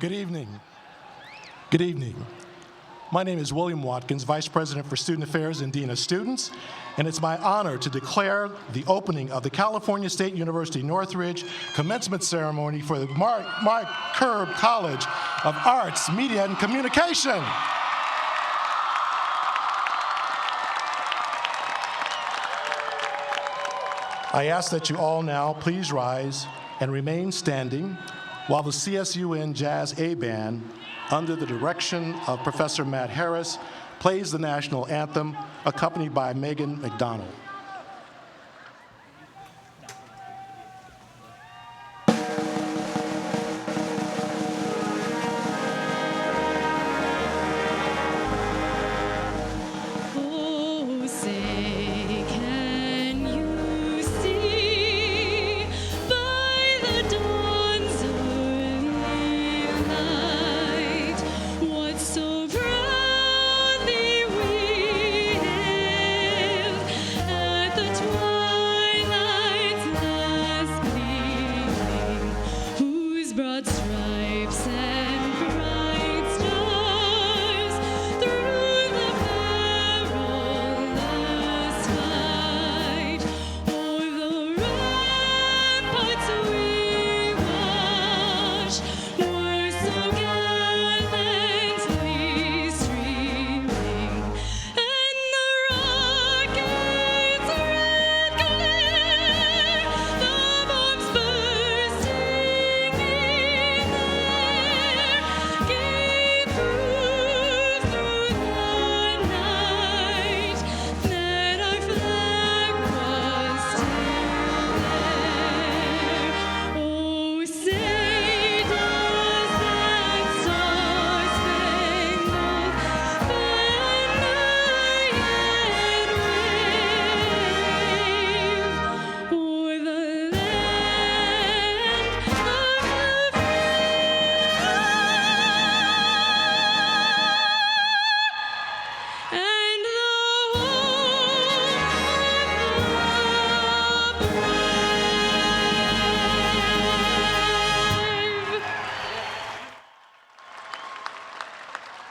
Good evening. Good evening. My name is William Watkins, Vice President for Student Affairs and Dean of Students, and it's my honor to declare the opening of the California State University Northridge commencement ceremony for the Mark Curb College of Arts, Media, and Communication. I ask that you all now please rise and remain standing while the CSUN Jazz A-Band, under the direction of Professor Matt Harris, plays the national anthem, accompanied by Megan McDonald.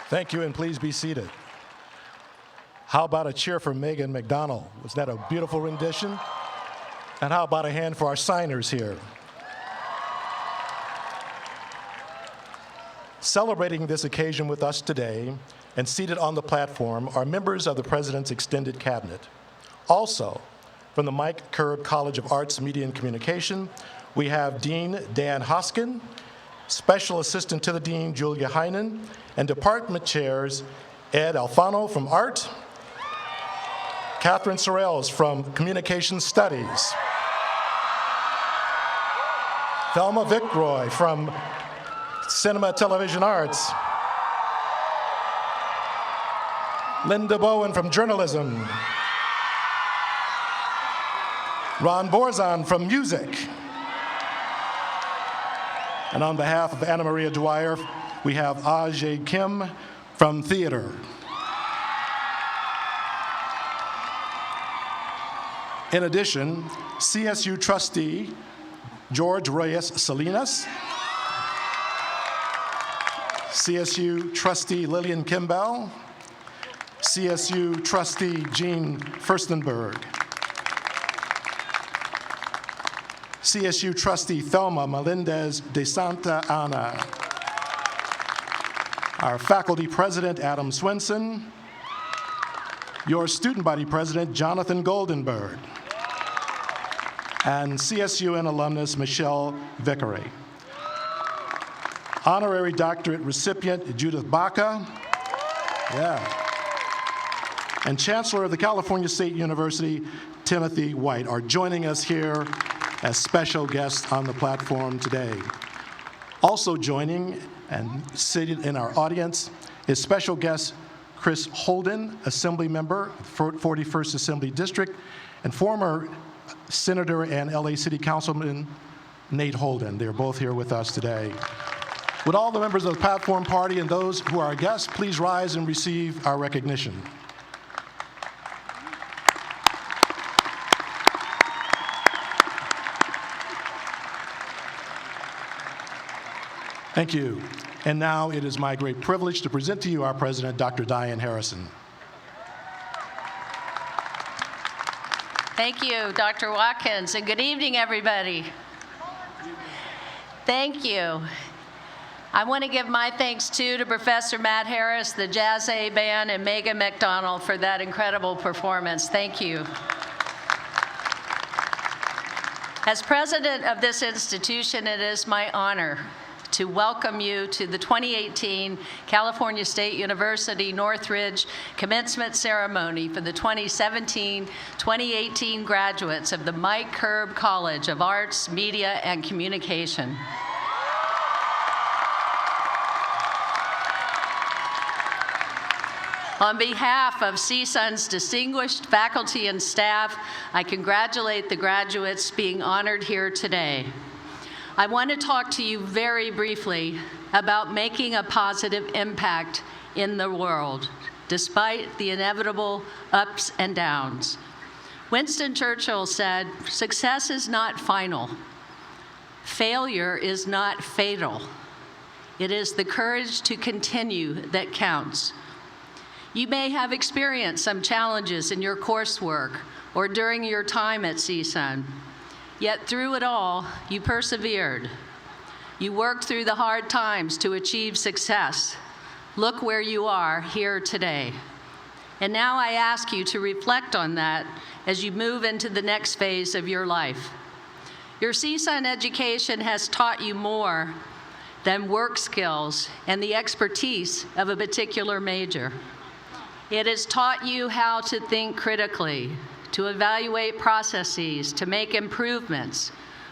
Thank you, and please be seated. How about a cheer for Megan McDonald? Was that a beautiful rendition? And how about a hand for our signers here? Celebrating this occasion with us today and seated on the platform are members of the President's Extended Cabinet. Also, from the Mike Curb College of Arts, Media, and Communication, we have Dean Dan Hoskin, Special Assistant to the Dean, Julia Heinen, and Department Chairs, Ed Alfano from Art, Catherine Sorrells from Communication Studies, Thelma Vickroy from Cinema Television Arts, Linda Bowen from Journalism, Ron Borzon from Music, and on behalf of Anna Maria Dwyer, we have Ajay Kim from Theater. In addition, CSU trustee George Reyes Salinas, CSU trustee Lillian Kimball, CSU trustee Jean Furstenberg, CSU trustee Thelma Melendez de Santa Ana, our faculty president Adam Swenson, your student body president Jonathan Goldenberg, and CSUN alumnus Michelle Vickery. Honorary doctorate recipient Judith Baca, and Chancellor of the California State University Timothy White are joining us here as special guests on the platform today. Also joining and seated in our audience is special guest Chris Holden, Assembly Member, 41st Assembly District, and former Senator and LA City Councilman Nate Holden. They're both here with us today. Would all the members of the platform party and those who are our guests please rise and receive our recognition. Thank you. And now it is my great privilege to present to you our president, Dr. Diane Harrison. Thank you, Dr. Watkins, and good evening, everybody. Thank you. I want to give my thanks, too, to Professor Matt Harris, the Jazz A Band, and Megan McDonald for that incredible performance. Thank you. As president of this institution, it is my honor to welcome you to the 2018 California State University Northridge Commencement Ceremony for the 2017-2018 graduates of the Mike Curb College of Arts, Media, and Communication. On behalf of CSUN's distinguished faculty and staff, I congratulate the graduates being honored here today. I want to talk to you very briefly about making a positive impact in the world, despite the inevitable ups and downs. Winston Churchill said, "Success is not final. Failure is not fatal. It is the courage to continue that counts." You may have experienced some challenges in your coursework or during your time at CSUN. Yet through it all, you persevered. You worked through the hard times to achieve success. Look where you are here today. And now I ask you to reflect on that as you move into the next phase of your life. Your CSUN education has taught you more than work skills and the expertise of a particular major. It has taught you how to think critically, to evaluate processes, to make improvements.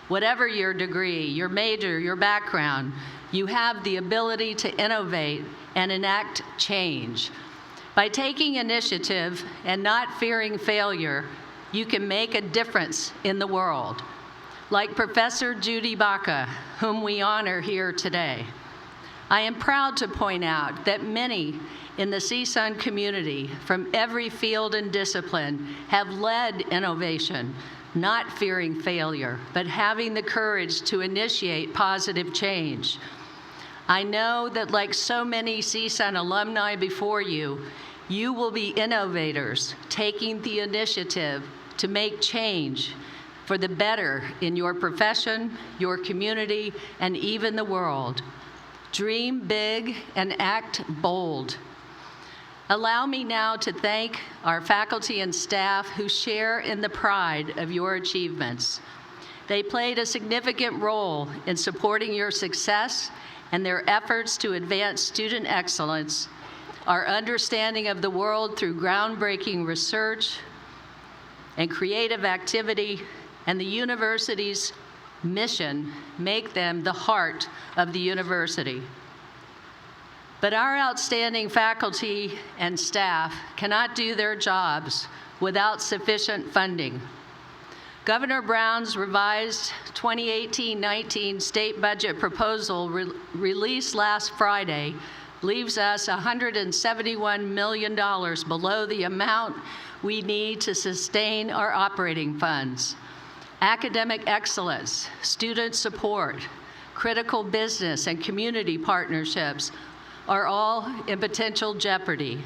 Whatever your degree, your major, your background, you have the ability to innovate and enact change. By taking initiative and not fearing failure, you can make a difference in the world. Like Professor Judy Baca, whom we honor here today. I am proud to point out that many in the CSUN community from every field and discipline have led innovation, not fearing failure, but having the courage to initiate positive change. I know that like so many CSUN alumni before you, you will be innovators, taking the initiative to make change for the better in your profession, your community, and even the world. Dream big and act bold. Allow me now to thank our faculty and staff who share in the pride of your achievements. They played a significant role in supporting your success and their efforts to advance student excellence, our understanding of the world through groundbreaking research and creative activity, and the university's mission make them the heart of the university. But our outstanding faculty and staff cannot do their jobs without sufficient funding. Governor Brown's revised 2018-19 state budget proposal released last Friday leaves us $171 million below the amount we need to sustain our operating funds. Academic excellence, student support, critical business and community partnerships are all in potential jeopardy.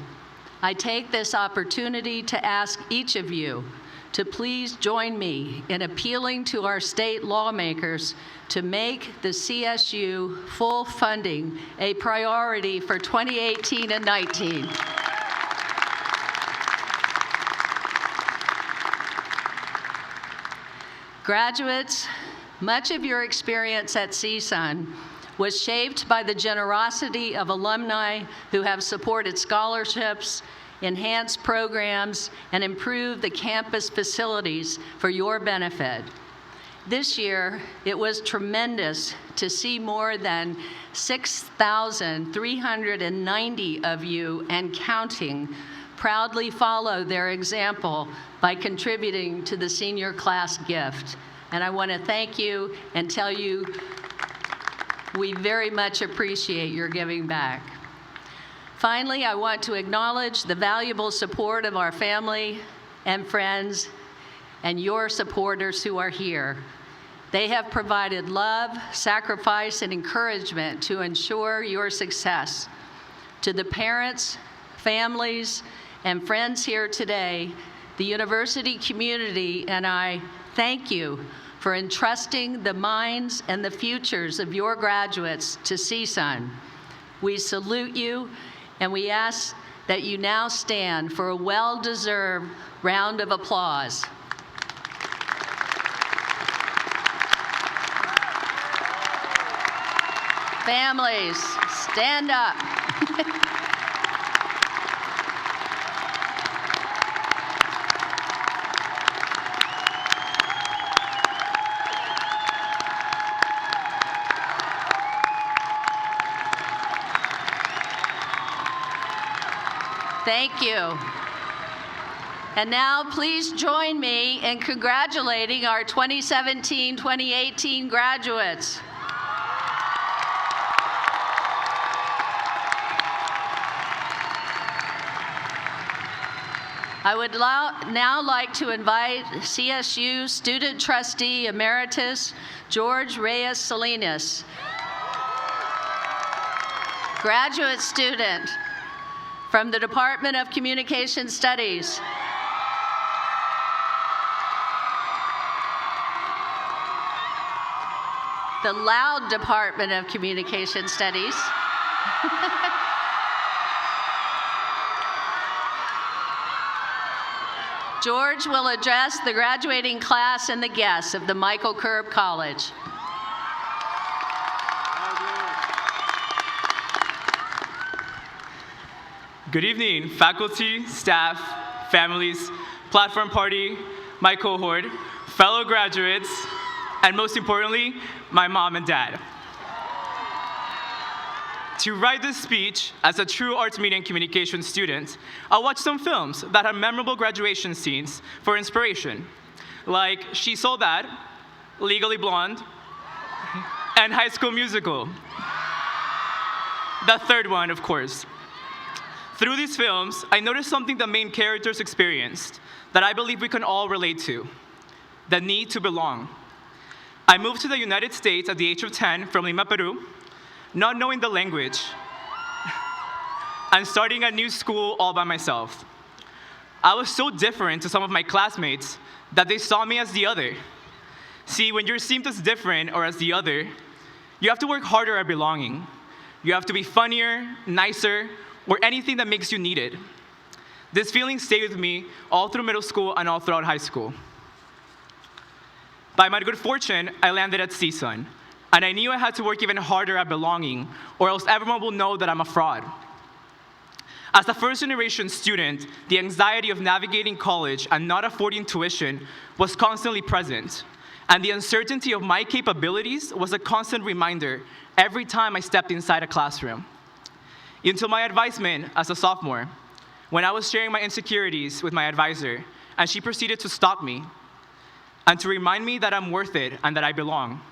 I take this opportunity to ask each of you to please join me in appealing to our state lawmakers to make the CSU full funding a priority for 2018 and 19. Graduates, much of your experience at CSUN was shaped by the generosity of alumni who have supported scholarships, enhanced programs, and improved the campus facilities for your benefit. This year, it was tremendous to see more than 6,390 of you and counting proudly follow their example by contributing to the senior class gift. And I want to thank you and tell you we very much appreciate your giving back. Finally, I want to acknowledge the valuable support of our family and friends and your supporters who are here. They have provided love, sacrifice, and encouragement to ensure your success. To the parents, families, and friends here today, the university community and I thank you for entrusting the minds and the futures of your graduates to CSUN. We salute you, and we ask that you now stand for a well-deserved round of applause. Families, stand up. Thank you. And now please join me in congratulating our 2017-2018 graduates. I would now like to invite CSU Student Trustee Emeritus George Reyes Salinas, graduate student from the Department of Communication Studies. The loud Department of Communication Studies. George will address the graduating class and the guests of the Michael Curb College. Good evening, faculty, staff, families, platform party, my cohort, fellow graduates, and most importantly, my mom and dad. To write this speech as a true arts, media, and communication student, I watched some films that had memorable graduation scenes for inspiration, like She Sold That, Legally Blonde, and High School Musical. The third one, of course. Through these films, I noticed something the main characters experienced that I believe we can all relate to: the need to belong. I moved to the United States at the age of 10 from Lima, Peru, not knowing the language, and starting a new school all by myself. I was so different to some of my classmates that they saw me as the other. See, when you're seen as different or as the other, you have to work harder at belonging. You have to be funnier, nicer, or anything that makes you needed. This feeling stayed with me all through middle school and all throughout high school. By my good fortune, I landed at CSUN, and I knew I had to work even harder at belonging, or else everyone will know that I'm a fraud. As a first-generation student, the anxiety of navigating college and not affording tuition was constantly present, and the uncertainty of my capabilities was a constant reminder every time I stepped inside a classroom. Until my advisement as a sophomore, when I was sharing my insecurities with my advisor, and she proceeded to stop me and to remind me that I'm worth it and that I belong.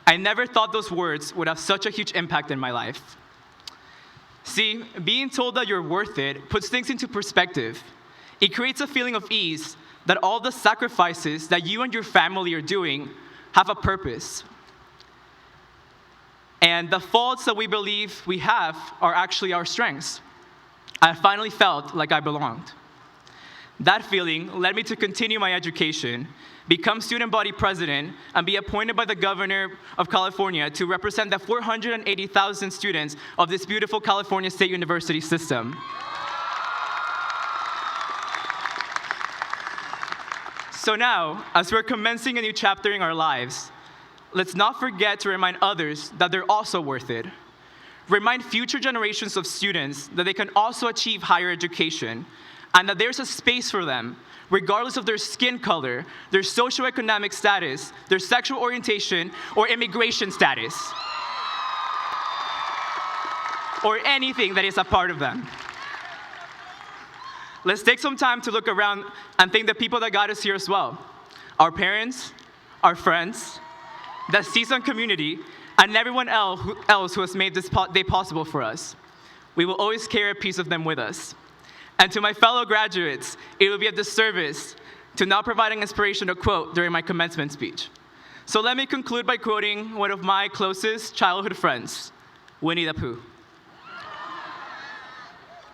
I never thought those words would have such a huge impact in my life. See, being told that you're worth it puts things into perspective. It creates a feeling of ease that all the sacrifices that you and your family are doing have a purpose. And the faults that we believe we have are actually our strengths. I finally felt like I belonged. That feeling led me to continue my education, become student body president, and be appointed by the governor of California to represent the 480,000 students of this beautiful California State University system. So now, as we're commencing a new chapter in our lives, let's not forget to remind others that they're also worth it. Remind future generations of students that they can also achieve higher education, and that there's a space for them, regardless of their skin color, their socioeconomic status, their sexual orientation, or immigration status, or anything that is a part of them. Let's take some time to look around and thank the people that got us here as well. Our parents, our friends, the CSUN community, and everyone else who has made this day possible for us. We will always carry a piece of them with us. And to my fellow graduates, it will be a disservice to not provide an inspirational quote during my commencement speech. So let me conclude by quoting one of my closest childhood friends, Winnie the Pooh.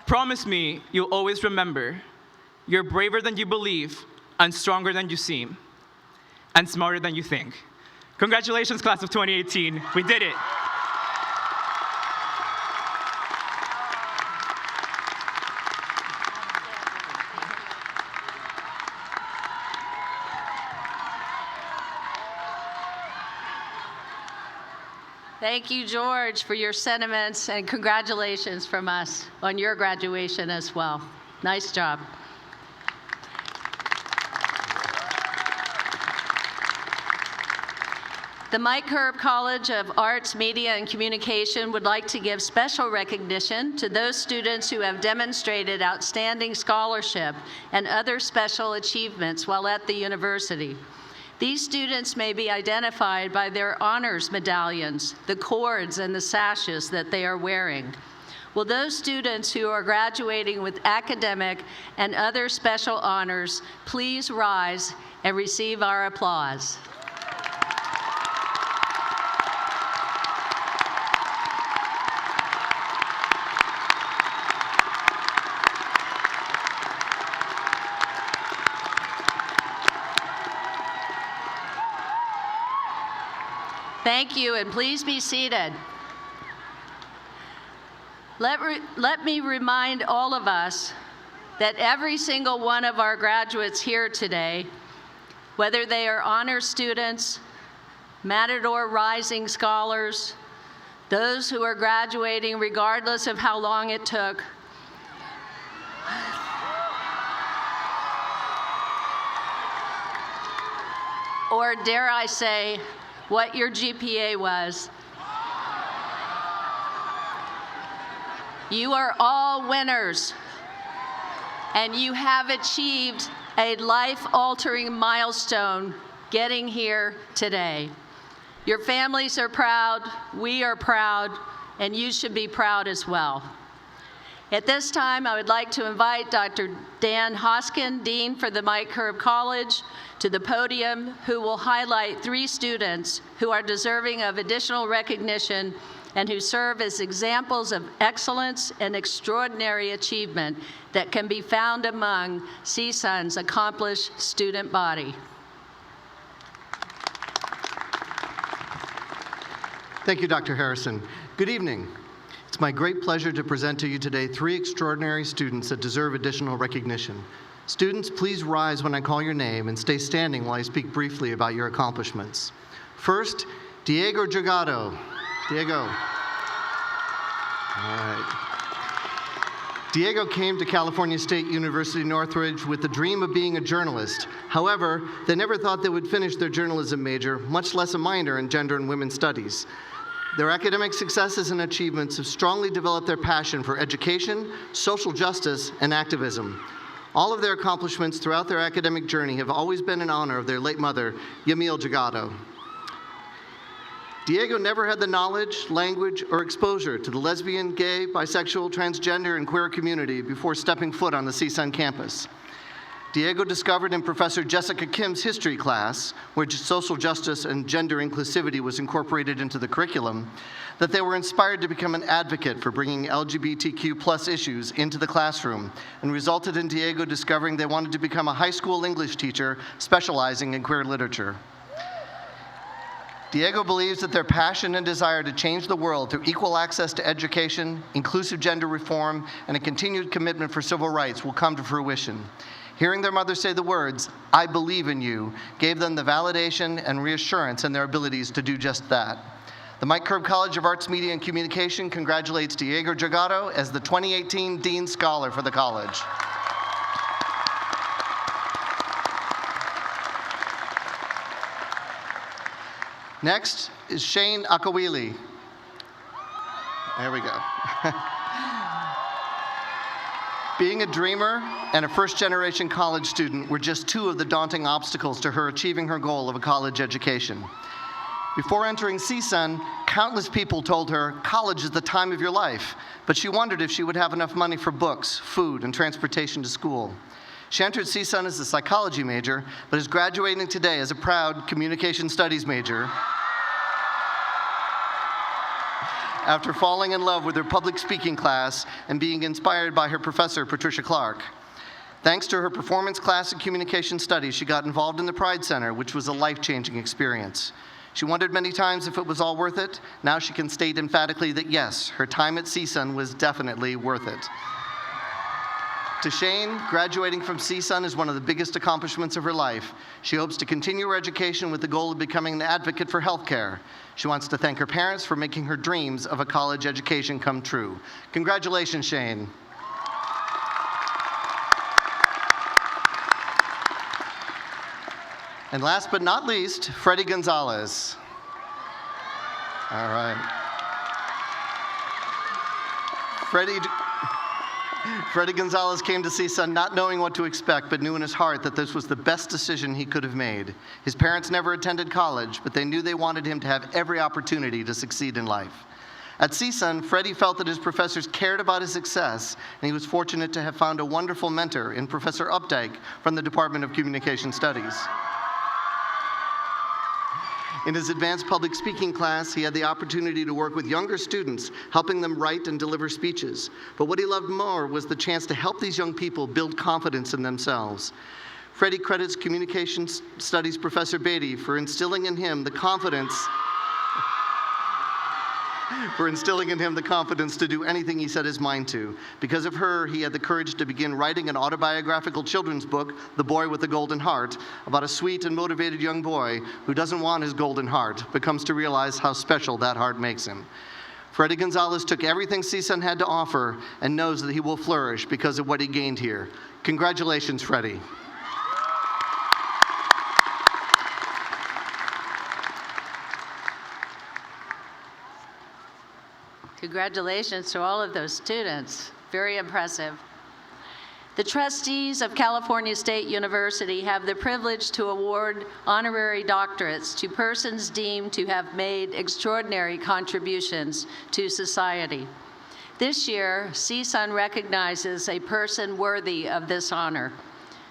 Promise me you'll always remember, you're braver than you believe, and stronger than you seem, and smarter than you think. Congratulations, class of 2018. We did it. Thank you, George, for your sentiments, and congratulations from us on your graduation as well. Nice job. The Mike Curb College of Arts, Media, and Communication would like to give special recognition to those students who have demonstrated outstanding scholarship and other special achievements while at the university. These students may be identified by their honors medallions, the cords, and the sashes that they are wearing. Will those students who are graduating with academic and other special honors please rise and receive our applause? Thank you, and please be seated. Let me remind all of us that every single one of our graduates here today, whether they are honor students, Matador Rising Scholars, those who are graduating regardless of how long it took, or dare I say, what your GPA was. You are all winners, and you have achieved a life-altering milestone getting here today. Your families are proud, we are proud, and you should be proud as well. At this time, I would like to invite Dr. Dan Hoskin, Dean for the Mike Curb College, to the podium, who will highlight 3 students who are deserving of additional recognition and who serve as examples of excellence and extraordinary achievement that can be found among CSUN's accomplished student body. Thank you, Dr. Harrison. Good evening. It's my great pleasure to present to you today 3 extraordinary students that deserve additional recognition. Students, please rise when I call your name and stay standing while I speak briefly about your accomplishments. First, Diego Jagado. Diego. All right. Diego came to California State University, Northridge with the dream of being a journalist. However, they never thought they would finish their journalism major, much less a minor in gender and women's studies. Their academic successes and achievements have strongly developed their passion for education, social justice, and activism. All of their accomplishments throughout their academic journey have always been in honor of their late mother, Yamil Jagado. Diego never had the knowledge, language, or exposure to the lesbian, gay, bisexual, transgender, and queer community before stepping foot on the CSUN campus. Diego discovered in Professor Jessica Kim's history class, where social justice and gender inclusivity was incorporated into the curriculum, that they were inspired to become an advocate for bringing LGBTQ+ issues into the classroom, and resulted in Diego discovering they wanted to become a high school English teacher specializing in queer literature. Diego believes that their passion and desire to change the world through equal access to education, inclusive gender reform, and a continued commitment for civil rights will come to fruition. Hearing their mother say the words, "I believe in you," gave them the validation and reassurance in their abilities to do just that. The Mike Curb College of Arts, Media, and Communication congratulates Diego Jagado as the 2018 Dean Scholar for the college. Next is Shayne Al-Khalili. There we go. Being a dreamer and a first-generation college student were just 2 of the daunting obstacles to her achieving her goal of a college education. Before entering CSUN, countless people told her college is the time of your life, but she wondered if she would have enough money for books, food, and transportation to school. She entered CSUN as a psychology major, but is graduating today as a proud communication studies major after falling in love with her public speaking class and being inspired by her professor, Patricia Clark. Thanks to her performance class in communication studies, she got involved in the Pride Center, which was a life-changing experience. She wondered many times if it was all worth it. Now she can state emphatically that yes, her time at CSUN was definitely worth it. To Shayne, graduating from CSUN is one of the biggest accomplishments of her life. She hopes to continue her education with the goal of becoming an advocate for healthcare. She wants to thank her parents for making her dreams of a college education come true. Congratulations, Shayne. And last but not least, Freddy Gonzalez. All right. Freddy Gonzalez came to CSUN not knowing what to expect, but knew in his heart that this was the best decision he could have made. His parents never attended college, but they knew they wanted him to have every opportunity to succeed in life. At CSUN, Freddy felt that his professors cared about his success, and he was fortunate to have found a wonderful mentor in Professor Updike from the Department of Communication Studies. In his advanced public speaking class, he had the opportunity to work with younger students, helping them write and deliver speeches. But what he loved more was the chance to help these young people build confidence in themselves. Freddy credits Communication Studies Professor Beatty for instilling in him the confidence to do anything he set his mind to. Because of her, he had the courage to begin writing an autobiographical children's book, The Boy with the Golden Heart, about a sweet and motivated young boy who doesn't want his golden heart, but comes to realize how special that heart makes him. Freddy Gonzalez took everything CSUN had to offer and knows that he will flourish because of what he gained here. Congratulations, Freddy. Congratulations to all of those students. Very impressive. The trustees of California State University have the privilege to award honorary doctorates to persons deemed to have made extraordinary contributions to society. This year, CSUN recognizes a person worthy of this honor.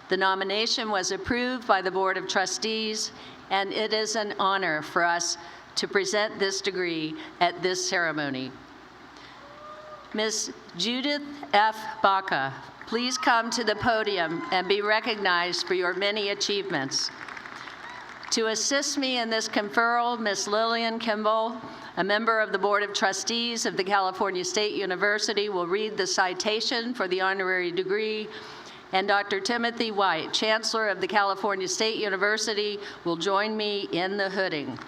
The nomination was approved by the Board of Trustees, and it is an honor for us to present this degree at this ceremony. Ms. Judith F. Baca, please come to the podium and be recognized for your many achievements. To assist me in this conferral, Ms. Lillian Kimball, a member of the Board of Trustees of the California State University, will read the citation for the honorary degree, and Dr. Timothy White, Chancellor of the California State University, will join me in the hooding.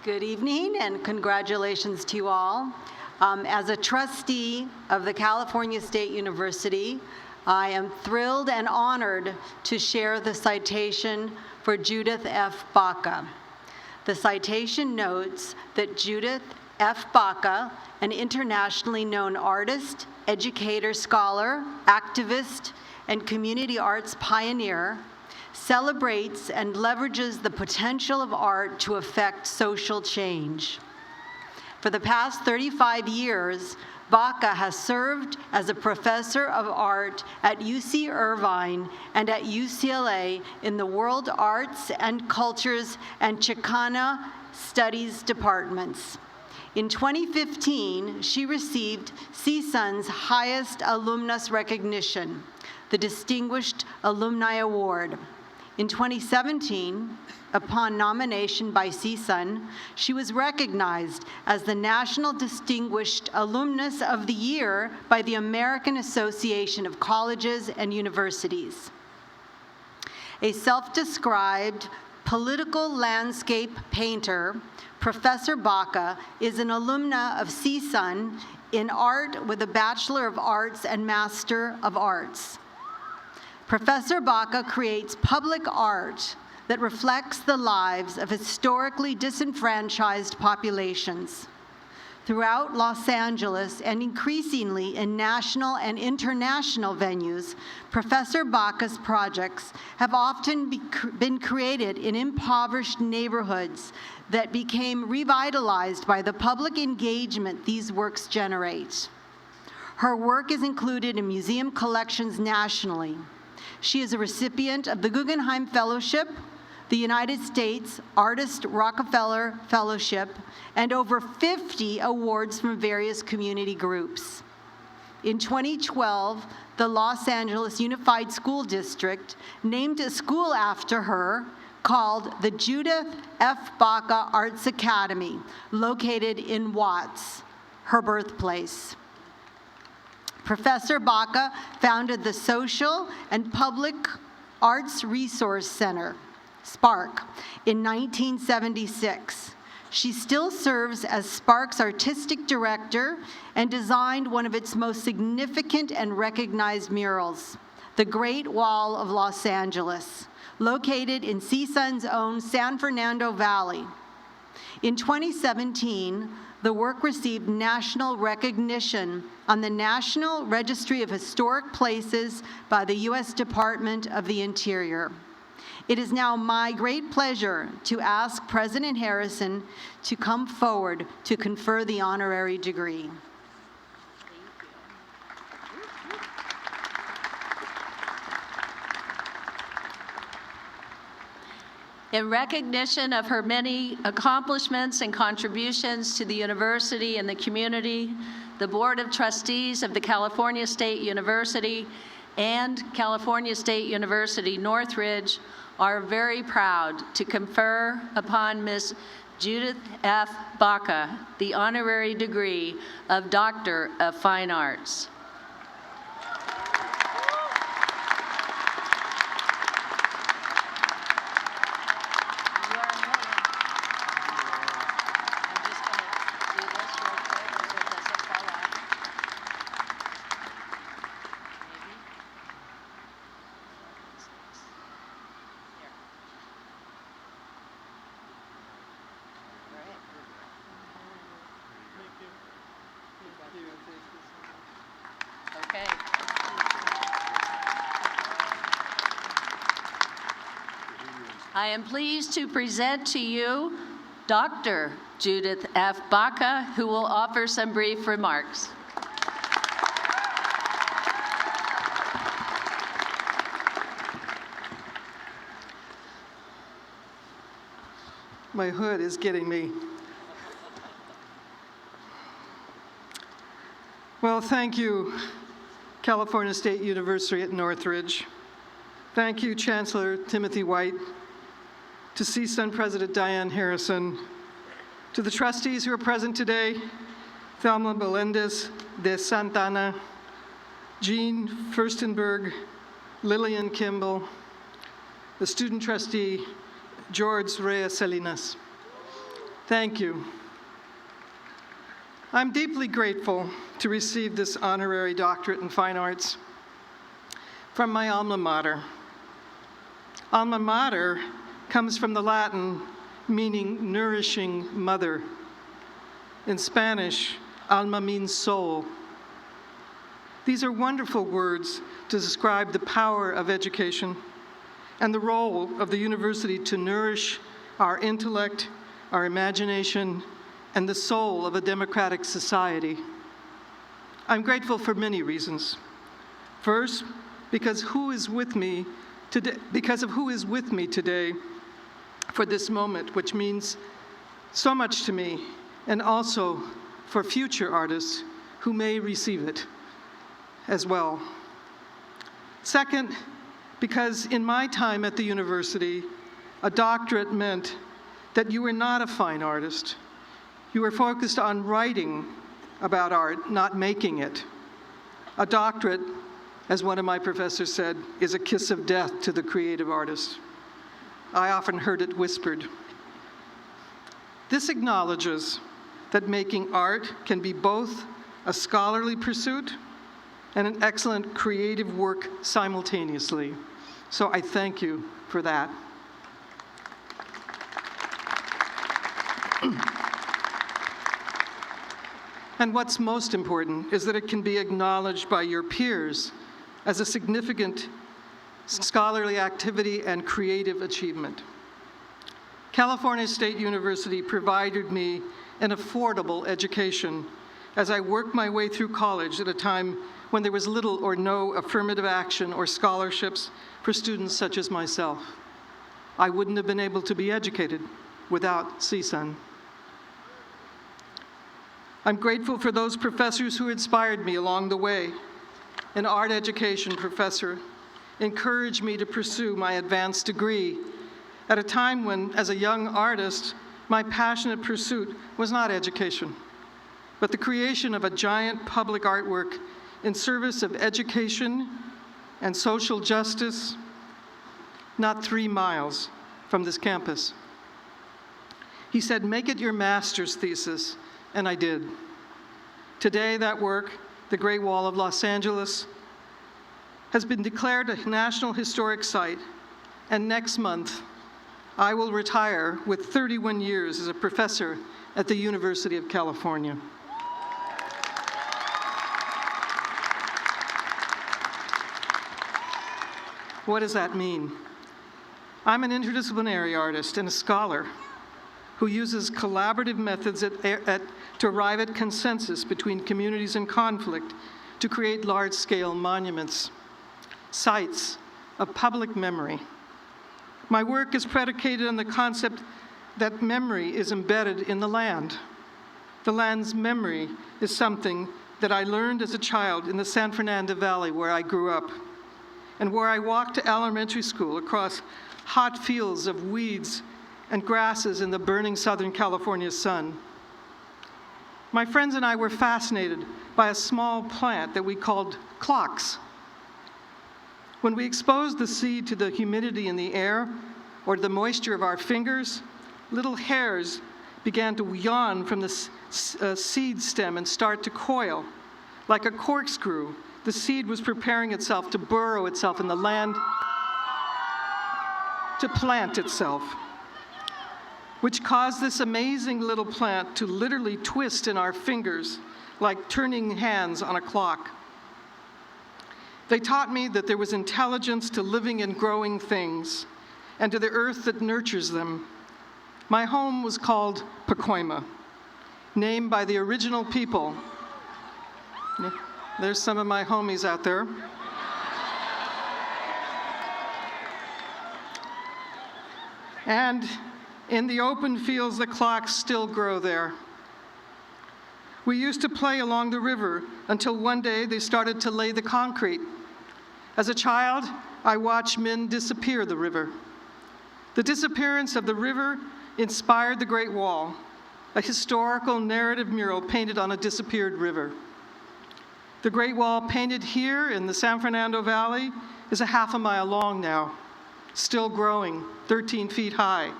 Good evening and congratulations to you all. As a trustee of the California State University, I am thrilled and honored to share the citation for Judith F. Baca. The citation notes that Judith F. Baca, an internationally known artist, educator, scholar, activist, and community arts pioneer, celebrates and leverages the potential of art to affect social change. For the past 35 years, Baca has served as a professor of art at UC Irvine and at UCLA in the World Arts and Cultures and Chicana Studies departments. In 2015, she received CSUN's highest alumnus recognition, the Distinguished Alumni Award. In 2017, upon nomination by CSUN, she was recognized as the National Distinguished Alumnus of the Year by the American Association of Colleges and Universities. A self-described political landscape painter, Professor Baca is an alumna of CSUN in art with a Bachelor of Arts and Master of Arts. Professor Baca creates public art that reflects the lives of historically disenfranchised populations. Throughout Los Angeles and increasingly in national and international venues, Professor Baca's projects have often been created in impoverished neighborhoods that became revitalized by the public engagement these works generate. Her work is included in museum collections nationally. She is a recipient of the Guggenheim Fellowship, the United States Artist Rockefeller Fellowship, and over 50 awards from various community groups. In 2012, the Los Angeles Unified School District named a school after her called the Judith F. Baca Arts Academy, located in Watts, her birthplace. Professor Baca founded the Social and Public Arts Resource Center, SPARC, in 1976. She still serves as SPARC's artistic director and designed one of its most significant and recognized murals, the Great Wall of Los Angeles, located in CSUN's own San Fernando Valley. In 2017, the work received national recognition on the National Registry of Historic Places by the U.S. Department of the Interior. It is now my great pleasure to ask President Harrison to come forward to confer the honorary degree. In recognition of her many accomplishments and contributions to the university and the community, the Board of Trustees of the California State University and California State University Northridge are very proud to confer upon Ms. Judith F. Baca the honorary degree of Doctor of Fine Arts. Okay. I am pleased to present to you Dr. Judith F. Baca, who will offer some brief remarks. My hood is getting me. Well, thank you, California State University at Northridge. Thank you, Chancellor Timothy White, to CSUN President Diane Harrison, to the trustees who are present today, Thelma Melendez de Santana, Jean Furstenberg, Lillian Kimball, the student trustee, George Reyes Salinas. Thank you. I'm deeply grateful to receive this honorary doctorate in fine arts from my alma mater. Alma mater comes from the Latin meaning nourishing mother. In Spanish, alma means soul. These are wonderful words to describe the power of education and the role of the university to nourish our intellect, our imagination, and the soul of a democratic society. I'm grateful for many reasons. First, because of who is with me today for this moment, which means so much to me, and also for future artists who may receive it as well. Second, because in my time at the university, a doctorate meant that you were not a fine artist. You were focused on writing about art, not making it. A doctorate, as one of my professors said, is a kiss of death to the creative artist. I often heard it whispered. This acknowledges that making art can be both a scholarly pursuit and an excellent creative work simultaneously. So I thank you for that. And what's most important is that it can be acknowledged by your peers as a significant scholarly activity and creative achievement. California State University provided me an affordable education as I worked my way through college at a time when there was little or no affirmative action or scholarships for students such as myself. I wouldn't have been able to be educated without CSUN. I'm grateful for those professors who inspired me along the way. An art education professor encouraged me to pursue my advanced degree at a time when, as a young artist, my passionate pursuit was not education, but the creation of a giant public artwork in service of education and social justice, not 3 miles from this campus. He said, "Make it your master's thesis," and I did. Today, that work, the Great Wall of Los Angeles, has been declared a National Historic Site, and next month, I will retire with 31 years as a professor at the University of California. What does that mean? I'm an interdisciplinary artist and a scholar who uses collaborative methods to arrive at consensus between communities in conflict to create large-scale monuments, sites of public memory. My work is predicated on the concept that memory is embedded in the land. The land's memory is something that I learned as a child in the San Fernando Valley where I grew up, and where I walked to elementary school across hot fields of weeds and grasses in the burning Southern California sun. My friends and I were fascinated by a small plant that we called clocks. When we exposed the seed to the humidity in the air or the moisture of our fingers, little hairs began to yawn from the seed stem and start to coil. Like a corkscrew, the seed was preparing itself to burrow itself in the land, to plant itself, which caused this amazing little plant to literally twist in our fingers like turning hands on a clock. They taught me that there was intelligence to living and growing things and to the earth that nurtures them. My home was called Pacoima, named by the original people. There's some of my homies out there. And in the open fields, the clocks still grow there. We used to play along the river until one day they started to lay the concrete. As a child, I watched men disappear the river. The disappearance of the river inspired the Great Wall, a historical narrative mural painted on a disappeared river. The Great Wall painted here in the San Fernando Valley is a half a mile long now, still growing, 13 feet high.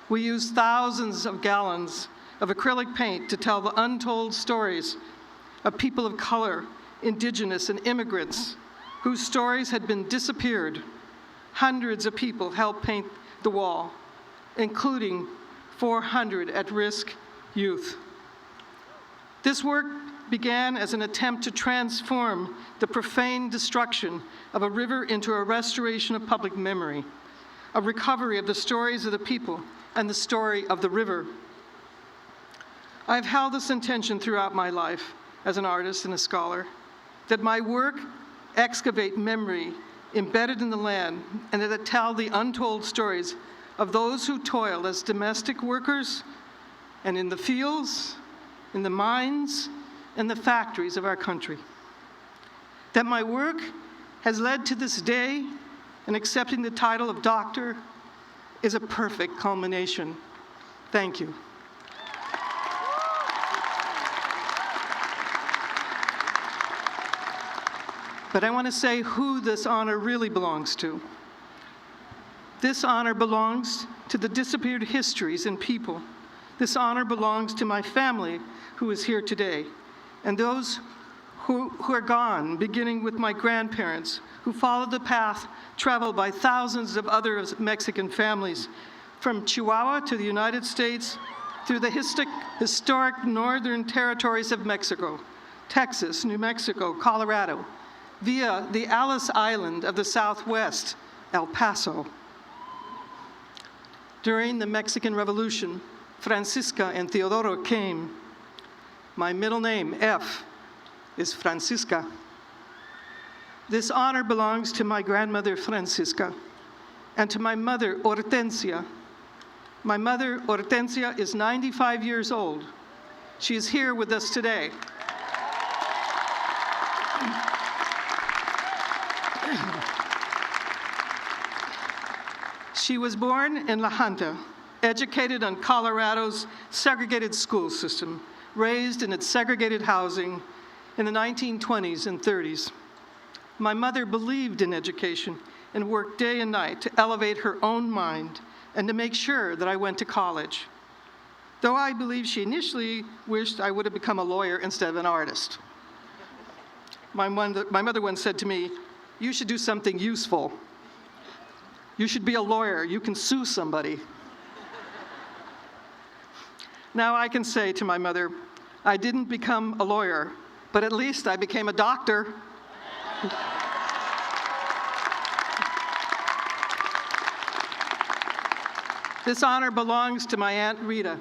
We use thousands of gallons of acrylic paint to tell the untold stories of people of color, indigenous, and immigrants whose stories had been disappeared. Hundreds of people helped paint the wall, including 400 at-risk youth. This work began as an attempt to transform the profane destruction of a river into a restoration of public memory, a recovery of the stories of the people and the story of the river. I've held this intention throughout my life as an artist and a scholar, that my work excavate memory embedded in the land and that it tell the untold stories of those who toiled as domestic workers and in the fields, in the mines, and the factories of our country. That my work has led to this day in accepting the title of doctor is a perfect culmination. Thank you. But I want to say who this honor really belongs to. This honor belongs to the disappeared histories and people. This honor belongs to my family who is here today, and those who are gone, beginning with my grandparents, who followed the path traveled by thousands of other Mexican families from Chihuahua to the United States through the historic northern territories of Mexico, Texas, New Mexico, Colorado, via the Alice Island of the Southwest, El Paso. During the Mexican Revolution, Francisca and Teodoro came. My middle name, F, is Francisca. This honor belongs to my grandmother, Francisca, and to my mother, Hortensia. My mother, Hortensia, is 95 years old. She is here with us today. She was born in La Junta, educated on Colorado's segregated school system, raised in its segregated housing in the 1920s and 30s. My mother believed in education and worked day and night to elevate her own mind and to make sure that I went to college, though I believe she initially wished I would have become a lawyer instead of an artist. My mother once said to me, "You should do something useful. You should be a lawyer. You can sue somebody." Now I can say to my mother, I didn't become a lawyer, but at least I became a doctor. This honor belongs to my Aunt Rita,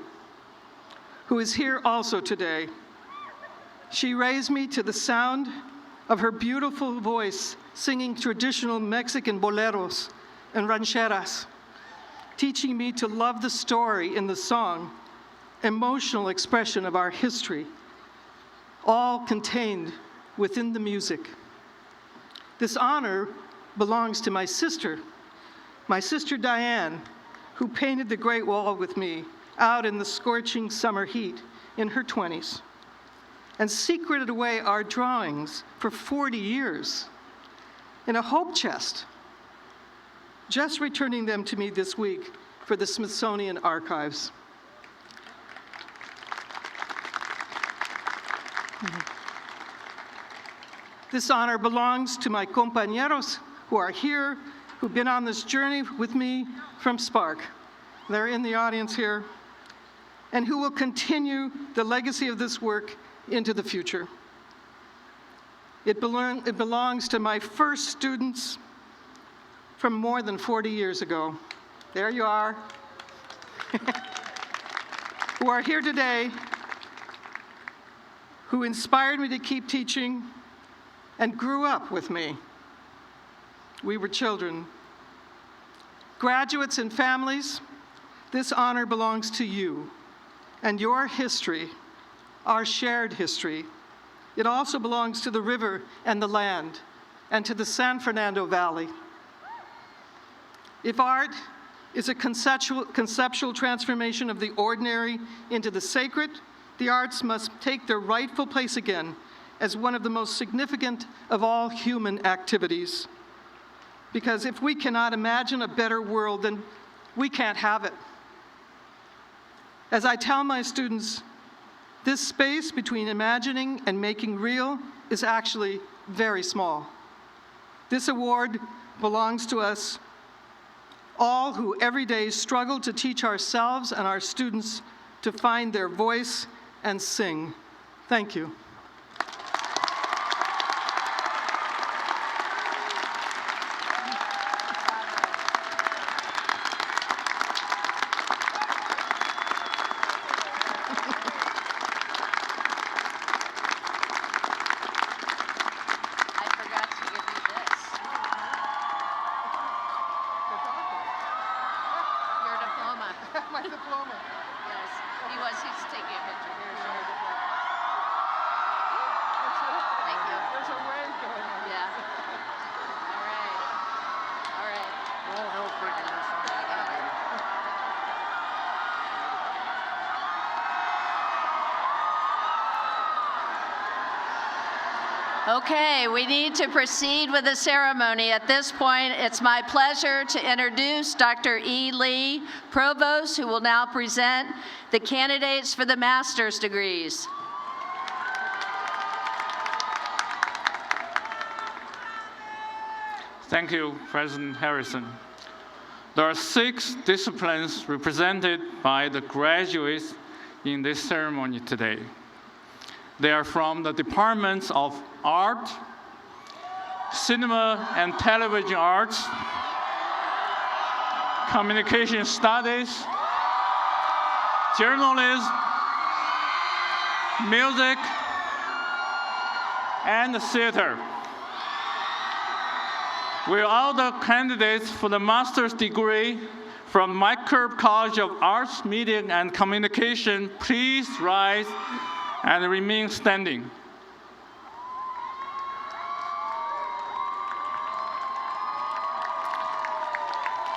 who is here also today. She raised me to the sound of her beautiful voice singing traditional Mexican boleros and rancheras, teaching me to love the story in the song, emotional expression of our history, all contained within the music. This honor belongs to my sister Diane, who painted the Great Wall with me out in the scorching summer heat in her 20s, and secreted away our drawings for 40 years in a hope chest, just returning them to me this week for the Smithsonian Archives. This honor belongs to my compañeros who are here, who've been on this journey with me from Spark. They're in the audience here, and who will continue the legacy of this work into the future. It belongs to my first students from more than 40 years ago. There you are. Who are here today, who inspired me to keep teaching and grew up with me. We were children. Graduates and families, this honor belongs to you and your history, our shared history. It also belongs to the river and the land and to the San Fernando Valley. If art is a conceptual transformation of the ordinary into the sacred, the arts must take their rightful place again as one of the most significant of all human activities. Because if we cannot imagine a better world, then we can't have it. As I tell my students, this space between imagining and making real is actually very small. This award belongs to us all who every day struggle to teach ourselves and our students to find their voice and sing. Thank you. Okay, we need to proceed with the ceremony. At this point, it's my pleasure to introduce Dr. E. Lee, Provost, who will now present the candidates for the master's degrees. Thank you, President Harrison. There are 6 disciplines represented by the graduates in this ceremony today. They are from the departments of Art, Cinema and Television Arts, Communication Studies, Journalism, Music, and Theater. Will all the candidates for the master's degree from McCurb College of Arts, Media, and Communication please rise and remain standing.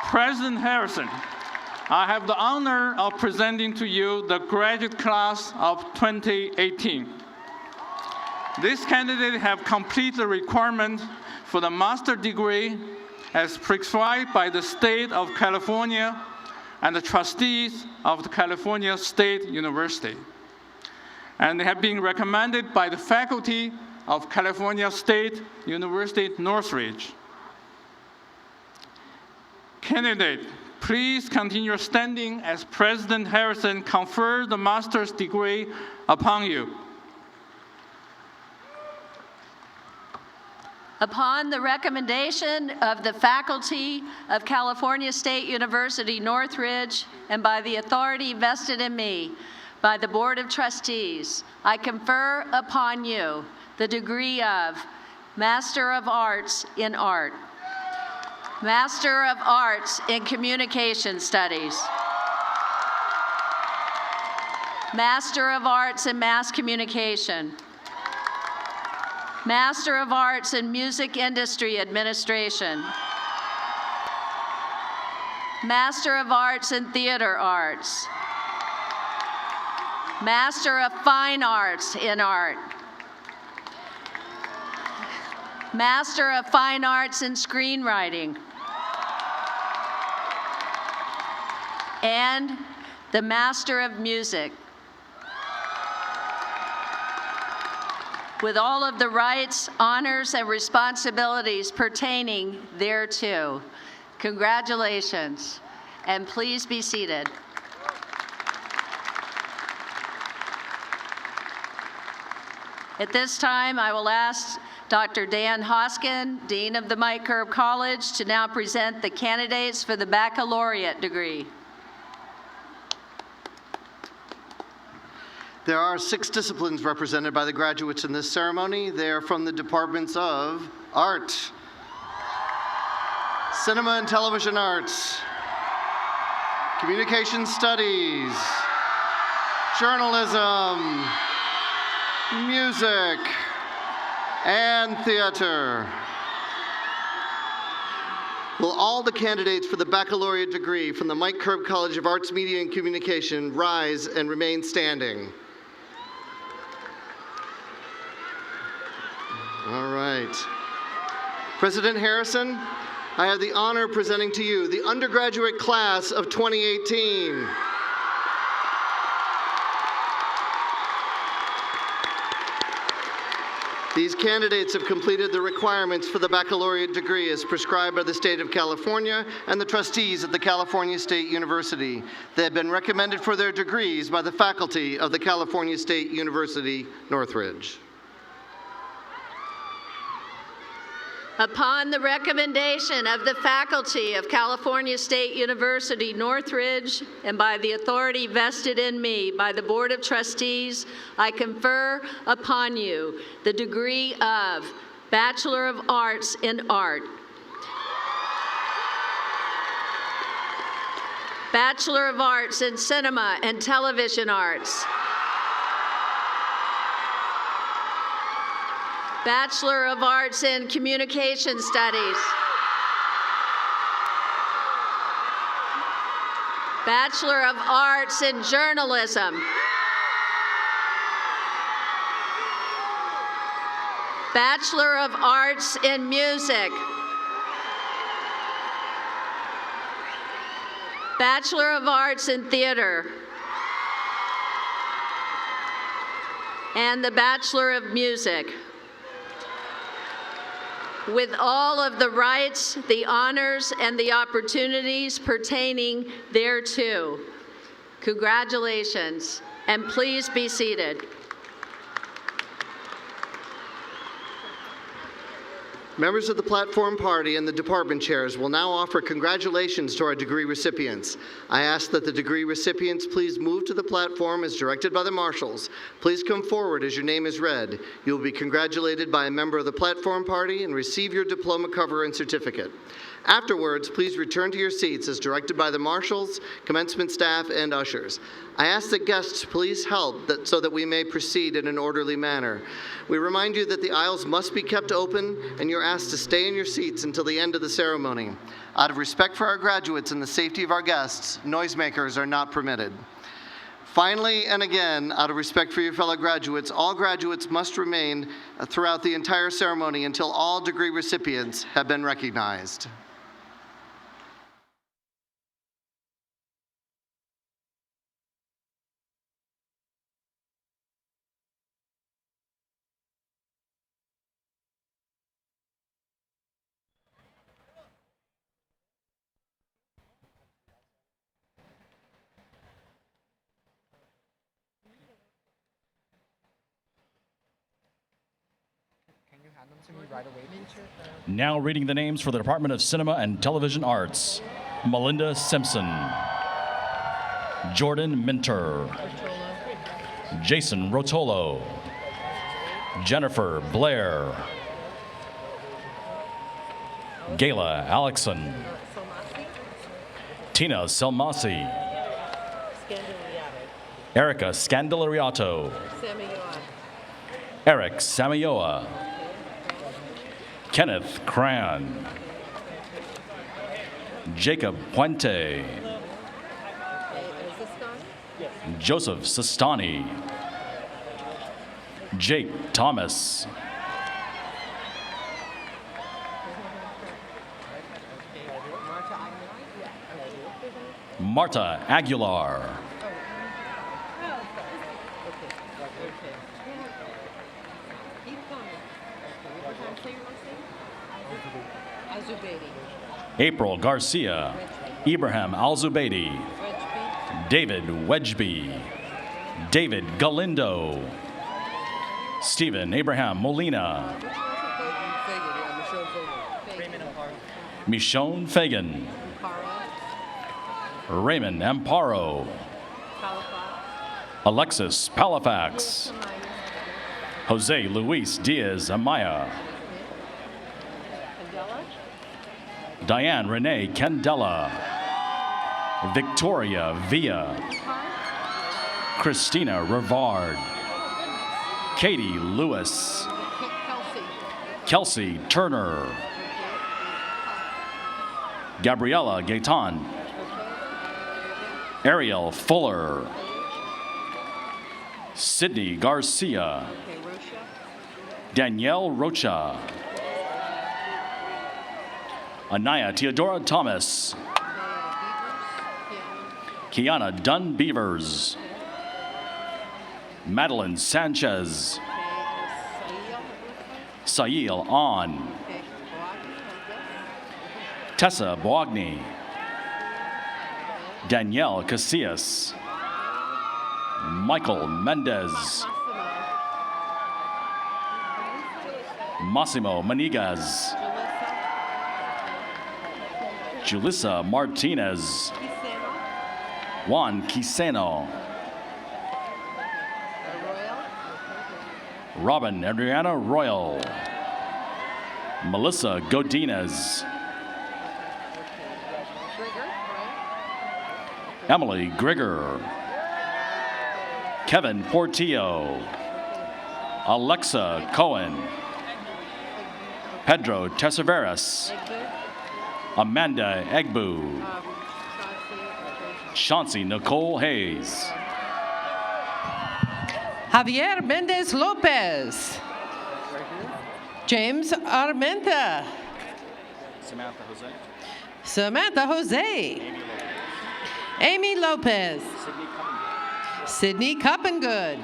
President Harrison, I have the honor of presenting to you the graduate class of 2018. These candidates have completed the requirement for the master's degree as prescribed by the state of California and the trustees of the California State University. And they have been recommended by the faculty of California State University, Northridge. Candidate, please continue standing as President Harrison confers the master's degree upon you. Upon the recommendation of the faculty of California State University, Northridge, and by the authority vested in me by the Board of Trustees, I confer upon you the degree of Master of Arts in Art, Master of Arts in Communication Studies, Master of Arts in Mass Communication, Master of Arts in Music Industry Administration, Master of Arts in Theater Arts, Master of Fine Arts in Art, Master of Fine Arts in Screenwriting, and the Master of Music, with all of the rights, honors, and responsibilities pertaining thereto. Congratulations, and please be seated. At this time, I will ask Dr. Dan Hoskin, Dean of the McCurb College, to now present the candidates for the baccalaureate degree. There are 6 disciplines represented by the graduates in this ceremony. They are from the departments of Art, Cinema and Television Arts, Communication Studies, Journalism, Music, and Theater. Will all the candidates for the baccalaureate degree from the McCurb College of Arts, Media, and Communication rise and remain standing? All right. President Harrison, I have the honor of presenting to you the undergraduate class of 2018. These candidates have completed the requirements for the baccalaureate degree as prescribed by the state of California and the trustees at the California State University. They have been recommended for their degrees by the faculty of the California State University, Northridge. Upon the recommendation of the faculty of California State University, Northridge, and by the authority vested in me by the Board of Trustees, I confer upon you the degree of Bachelor of Arts in Art, Bachelor of Arts in Cinema and Television Arts, Bachelor of Arts in Communication Studies, Bachelor of Arts in Journalism, Bachelor of Arts in Music, Bachelor of Arts in Theater, and the Bachelor of Music, with all of the rights, the honors, and the opportunities pertaining thereto. Congratulations, And please be seated. Members of the platform party and the department chairs will now offer congratulations to our degree recipients. I ask that the degree recipients please move to the platform as directed by the marshals. Please come forward as your name is read. You will be congratulated by a member of the platform party and receive your diploma cover and certificate. Afterwards, please return to your seats as directed by the marshals, commencement staff, and ushers. I ask that guests please help so that we may proceed in an orderly manner. We remind you that the aisles must be kept open and you're asked to stay in your seats until the end of the ceremony. Out of respect for our graduates and the safety of our guests, noisemakers are not permitted. Finally, and again, out of respect for your fellow graduates, all graduates must remain throughout the entire ceremony until all degree recipients have been recognized. Now reading the names for the Department of Cinema and Television Arts. Melinda Simpson. Jordan Minter. Jason Rotolo. Jennifer Blair. Gayla Alexson. Tina Selmasi. Erica Scandalariato. Eric Samioa. Kenneth Cran. Jacob Puente. Joseph Sistani. Jake Thomas. Marta Aguilar. April Garcia. Ibrahim Al-Zubaydi. David Wedgeby. David Galindo. Stephen Abraham Molina. Michonne Fagan. Raymond Amparo. Alexis Palafax. Jose Luis Diaz Amaya. Diane Renee Candela. Victoria Villa. Christina Rivard. Katie Lewis. Kelsey Turner. Gabriela Gaitan. Ariel Fuller. Sydney Garcia. Danielle Rocha. Anaya Theodora Thomas. Kiana Dunn Beavers. Madeline Sanchez. Sail On. Tessa Boagni. Danielle Casillas. Michael Mendez. Massimo Manigas. Julissa Martinez. Juan Quiseno. Robin Adriana Royal. Melissa Godinez. Emily Grigger. Kevin Portillo. Alexa Cohen. Pedro Tesaveras. Amanda Egbu. Chauncey Nicole Hayes. Javier Mendez Lopez. James Armenta. Samantha Jose. Amy Lopez. Sydney Cuppengood.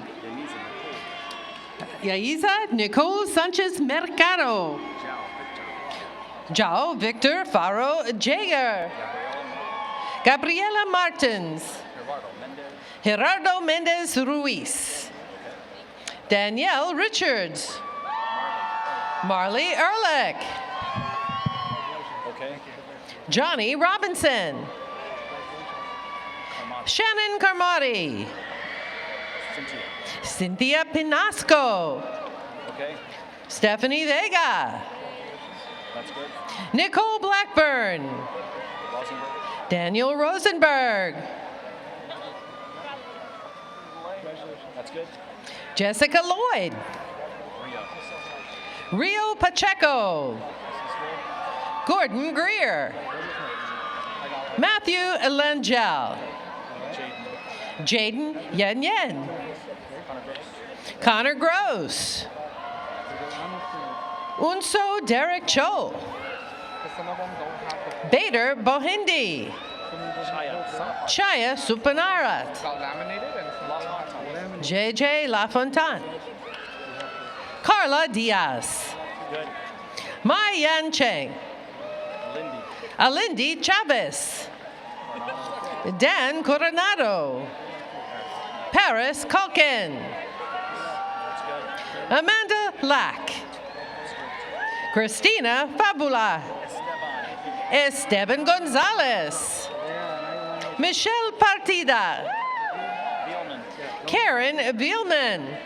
Yaiza Nicole Sanchez Mercado. Jao Victor Faro Jager. Gabriela Martins. Gerardo Mendez Ruiz. Danielle Richards. Marley Ehrlich. Johnny Robinson. Shannon Carmody. Cynthia Pinasco. Stephanie Vega. Nicole Blackburn. Daniel Rosenberg. Jessica Lloyd. Rio Pacheco. Gordon Greer. Matthew Langell. Jaden Yen Yen. Connor Gross. Unso Derek Cho. Bader Bohindi. Chaya Supanarat. JJ LaFontaine. Carla Diaz. Mai Yan Cheng. Alindy Chavez. Dan Coronado. Paris Culkin. Amanda Lack. Christina Fabula. Esteban Gonzalez. Michelle Partida. Karen Bielman.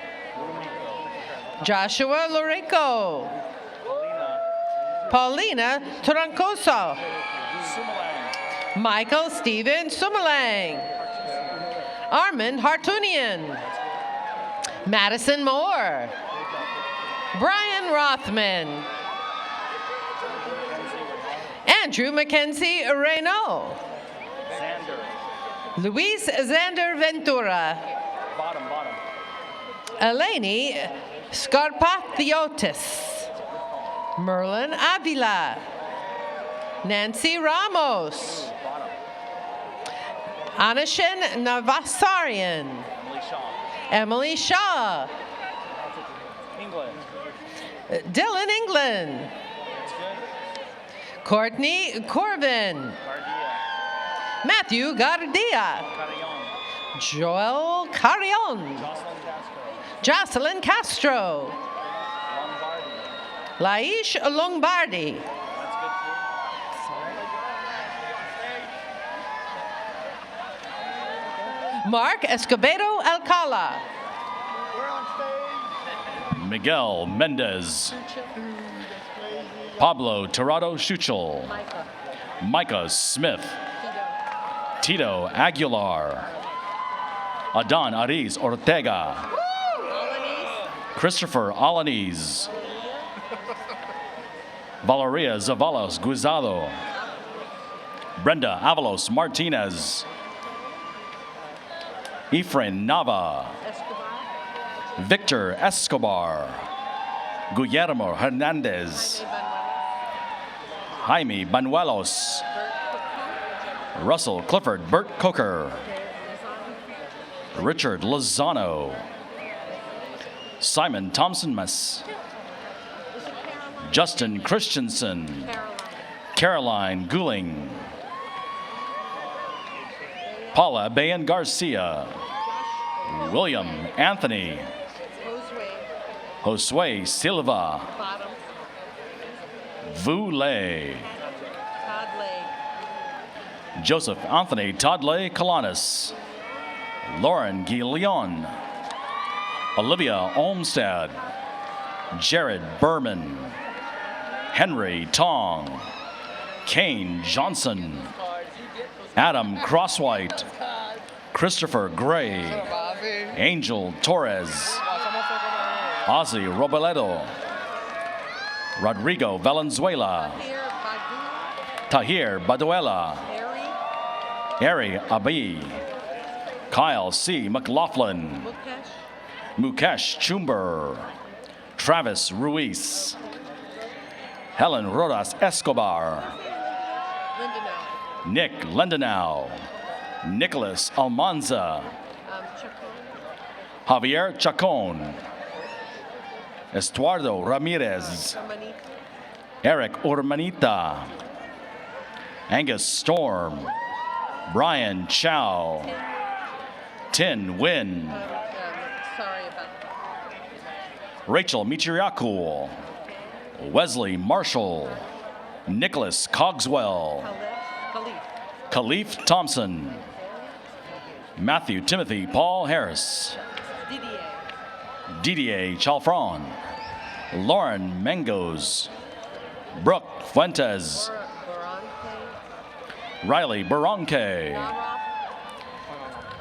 Joshua Lorico. Paulina Troncoso. Michael Steven Sumalang. Armand Hartunian. Madison Moore. Brian Rothman. Andrew Mackenzie Reynaud. Luis Xander Ventura. Eleni Scarpathiotis. Merlin Avila. Nancy Ramos. Anashin Navasarian. Emily Shaw. Dylan England. Courtney Corbin. Matthew Gardia. Joel Carrion. Jocelyn Castro. Laish Lombardi. Mark Escobedo Alcala. Miguel Mendez. Pablo Tirado Schuchel. Micah Smith. Tito Aguilar. Adan Ariz Ortega. Christopher Alanis. Valeria Zavalos Guizado. Brenda Avalos Martinez. Efrain Nava. Victor Escobar. Guillermo Hernandez. Jaime Banuelos. Russell Clifford Burt Coker. Richard Lozano. Simon Thompson Mess. Justin Christensen. Caroline Gouling. Paula Bayan Garcia. William Anthony. Josue Silva. Vu Lei. Joseph Anthony Tadle Calanis. Lauren Guilleon. Olivia Olmstad. Jared Berman. Henry Tong. Kane Johnson. Adam Crosswhite. Christopher Gray. Angel Torres. Ozzy Robledo. Rodrigo Valenzuela. Tahir Baduela. Ari Abi. Kyle C. McLaughlin. Mukesh Chumber. Travis Ruiz. Helen Rodas Escobar. Nick Lendenau. Nicholas Almanza. Javier Chacon. Estuardo Ramirez. Eric Urmanita. Angus Storm. Brian Chow. Tin Win. Sorry about Rachel Michiriaku. Wesley Marshall. Nicholas Cogswell. Khalif Thompson. Matthew Timothy Paul Harris. Didier Chalfron. Lauren Mangos. Brooke Fuentes. Riley Baronke.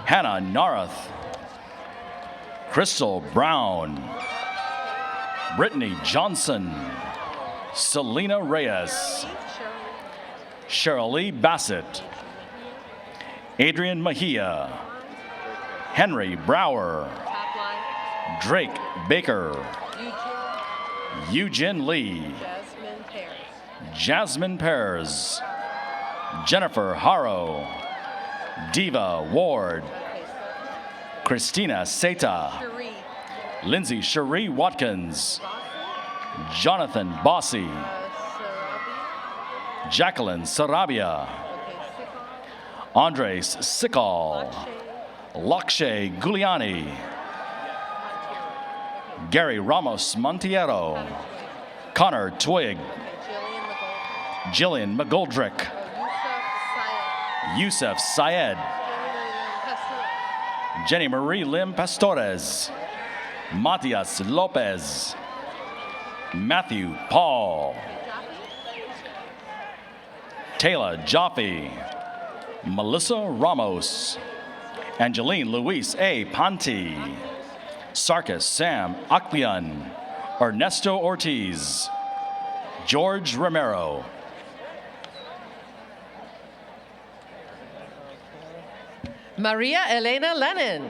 Hannah Narath. Crystal Brown. Brittany Johnson. Selena Reyes. Cheryl Bassett. Adrian Mejia. Henry Brower. Drake Baker. Eugene Lee. Jasmine Pears. Jennifer Haro. Diva Ward. Christina Seta. Lindsay Cherie Watkins. Jonathan Bossy. Jacqueline Sarabia. Andres Sikal. Lakshay Guliani. Gary Ramos Montiero. Connor Twig. Jillian McGoldrick. Yusuf Syed. Jenny Marie Lim Pastores. Matias Lopez. Matthew Paul. Taylor Jaffe. Melissa Ramos. Angeline Luis A. Ponte. Sarkis Sam Aklian. Ernesto Ortiz. George Romero. Maria Elena Lennon.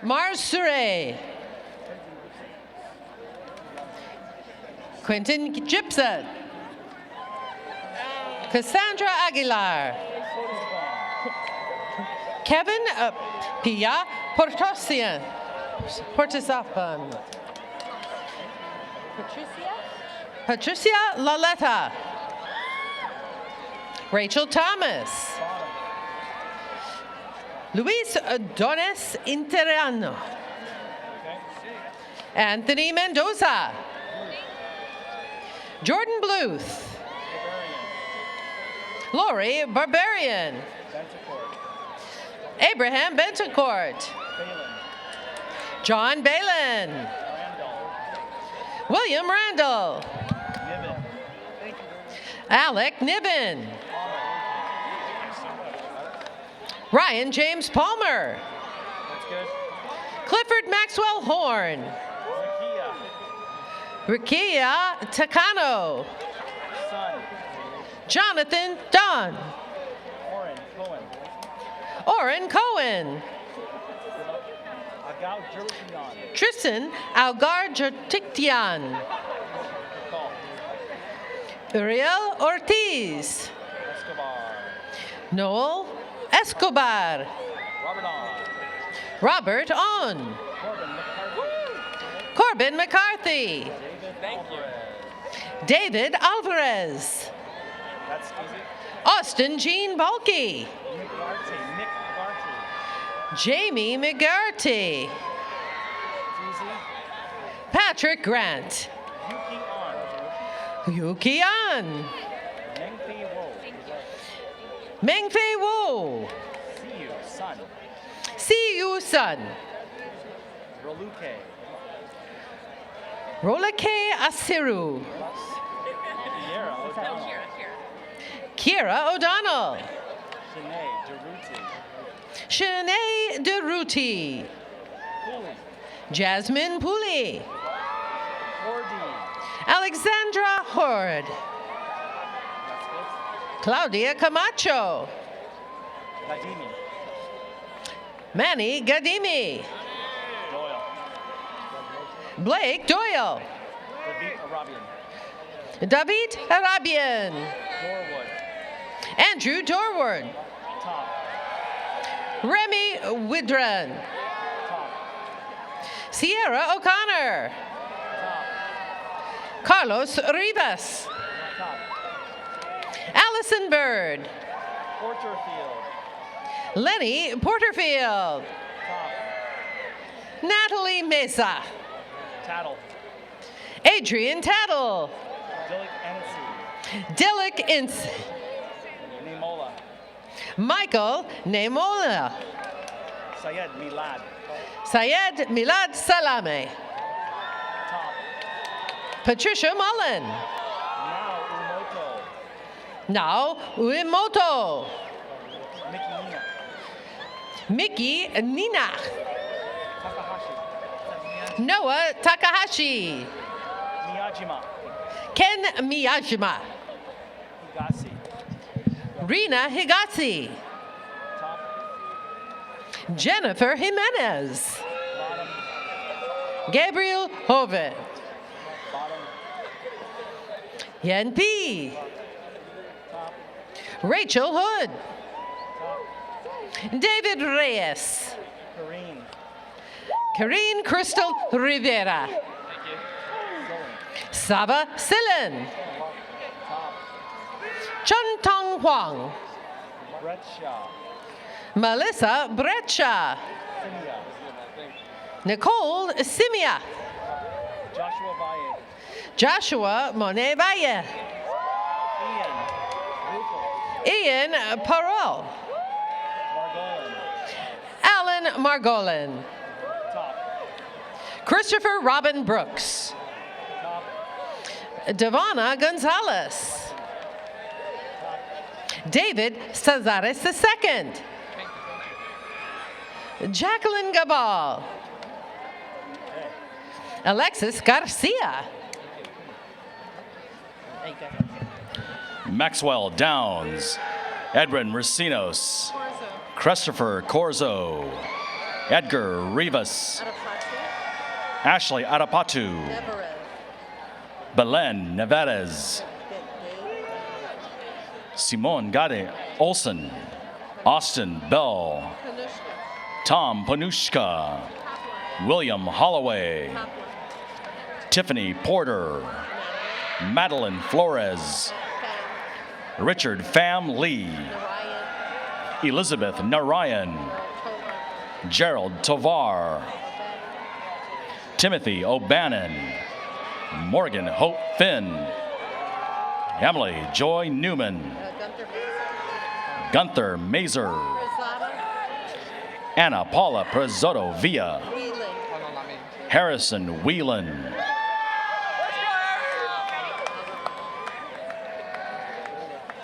Mars Sure. Quentin Gibson. Cassandra Aguilar. Kevin Pia Portosian. Portisapan. Patricia Laletta. Rachel Thomas. Luis Dones Interano. Anthony Mendoza. Jordan Bluth. Lori Barbarian. Abraham Bentoncourt. John Balin. William Randall. Alec Niven. Ryan James Palmer. Clifford Maxwell Horn. Rikia Takano. Jonathan Dunn. Oren Cohen. Tristan Algar Jotiktian. Uriel Ortiz. Noel Escobar. Robert On. Corbin McCarthy. David Alvarez. Austin Jean Balky. Jamie McGarty. Patrick Grant. Yuki An. Mengfei Wu. See you, son. Rolake Asiru. Kira O'Donnell. Shanae DeRuti. Jasmine Pooley. Alexandra Horde. Claudia Camacho. Manny Gadimi. Blake Doyle. David Arabian. Andrew Dorward. Remy Widran. Sierra O'Connor. Carlos Rivas. Allison Bird. Porterfield. Lenny Porterfield. Natalie Mesa. Tattle. Adrian Tattle. Dillick Dillick Ince. Nemola. Michael Nemola. Sayed Milad. Syed Milad Salame. Patricia Mullen. Now Uemoto. Mickey Nina. Noah Takahashi. Miyajima. Ken Miyajima. Higasi. Rena Higasi. Jennifer Jimenez. Gabriel Hovet. Yen P. Rachel Hood. David Reyes. Karine Crystal Rivera. Saba Silen. Chun Tong Huang. Melissa Breccia. Nicole Simia. Joshua Monet Valle. Ian Parole. Alan Margolin. Christopher Robin Brooks. Devonna Gonzalez. David Cesares II. Jacqueline Gabal. Alexis Garcia. Maxwell Downs. Edwin Racinos. Christopher Corzo. Edgar Rivas. Ashley Arapatu. Belen Nevarez. Simone Gade Olson. Austin Bell. Tom Panushka. William Holloway. Tiffany Porter. Madeline Flores. Richard Pham Lee. Elizabeth Narayan. Gerald Tovar. Timothy O'Bannon. Morgan Hope Finn. Emily Joy Newman. Gunther Mazer. Anna Paula Prezotto Villa. Harrison Whelan.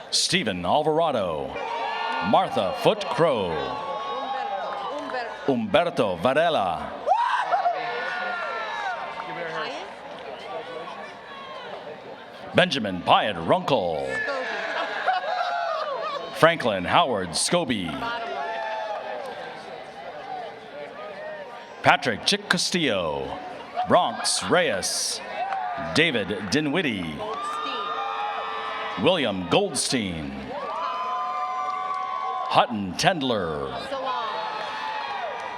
Stephen Alvarado. Martha Foot Crow. Umberto Varela. Benjamin Pyatt Runkle. Franklin Howard Scobie. Patrick Chick Castillo. Bronx Reyes. David Dinwiddie. William Goldstein. Hutton Tendler.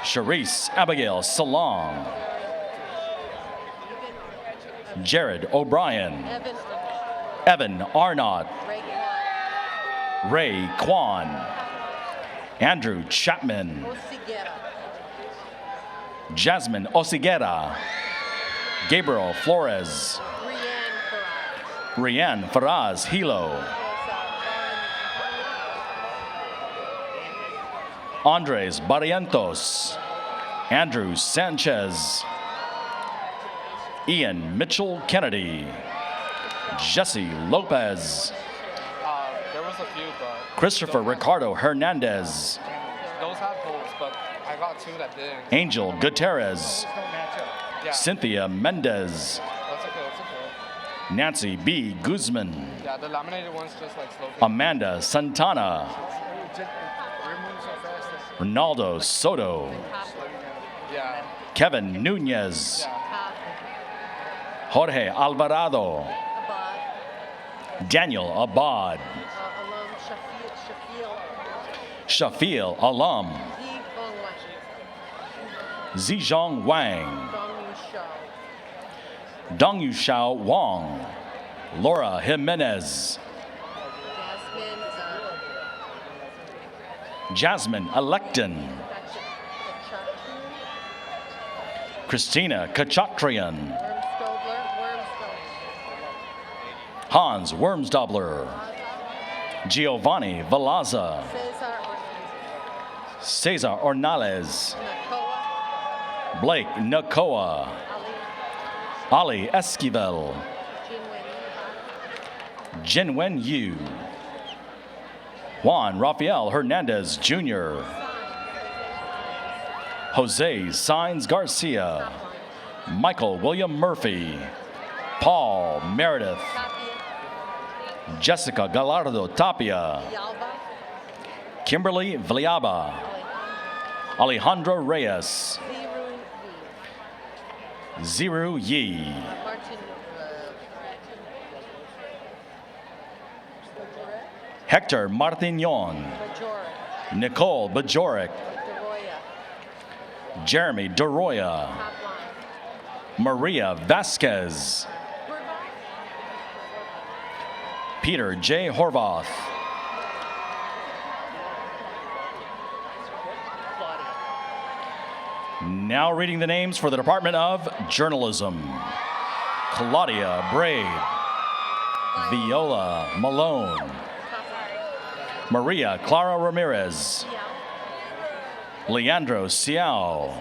Charisse Abigail Salong. Jared O'Brien. Evan Arnott. Ray Kwan. Andrew Chapman. Jasmine Osigera. Gabriel Flores. Rianne Faraz Hilo. Andres Barrientos. Andrew Sanchez. Ian Mitchell Kennedy. Jesse Lopez. There was a few, but Christopher Ricardo Hernandez. those have goals, but I got two that didn't. Angel Gutierrez. Yeah. Cynthia Mendez. That's okay, that's okay. Nancy B. Guzman. Yeah, the laminated ones just like slow. Amanda Santana. Ronaldo Soto. Yeah. Kevin Nunez. Jorge Alvarado. Daniel Abad. Shafil Alam. Zizhong Wang. Dong Yushao Wang. Laura Jimenez. Jasmine Electon. Christina Kachatrian. Hans Wormsdobler. Giovanni Velazza. Cesar Ornales. Blake Nakoa. Ali Esquivel. Jinwen Yu. Juan Rafael Hernandez Jr. Jose Saenz Garcia. Michael William Murphy. Paul Meredith. Jessica Gallardo Tapia. Kimberly Vliaba. Alejandra Reyes. Ziru Yi. Hector Martignon. Nicole Bajorek. Jeremy DeRoya. Maria Vasquez. Peter J. Horvath. Now reading the names for the Department of Journalism. Claudia Braid. Viola Malone. Maria Clara Ramirez. Leandro Ciao.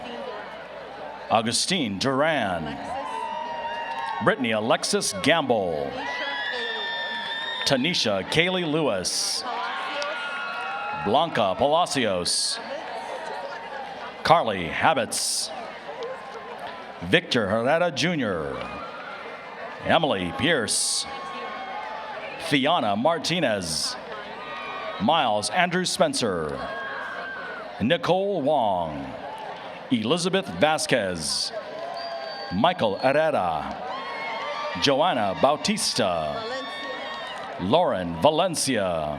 Augustine Duran. Brittany Alexis Gamble. Tanisha Kaylee Lewis. Blanca Palacios. Carly Habits. Victor Herrera Jr. Emily Pierce. Fiona Martinez. Miles Andrew Spencer. Nicole Wong. Elizabeth Vasquez. Michael Herrera. Joanna Bautista. Lauren Valencia.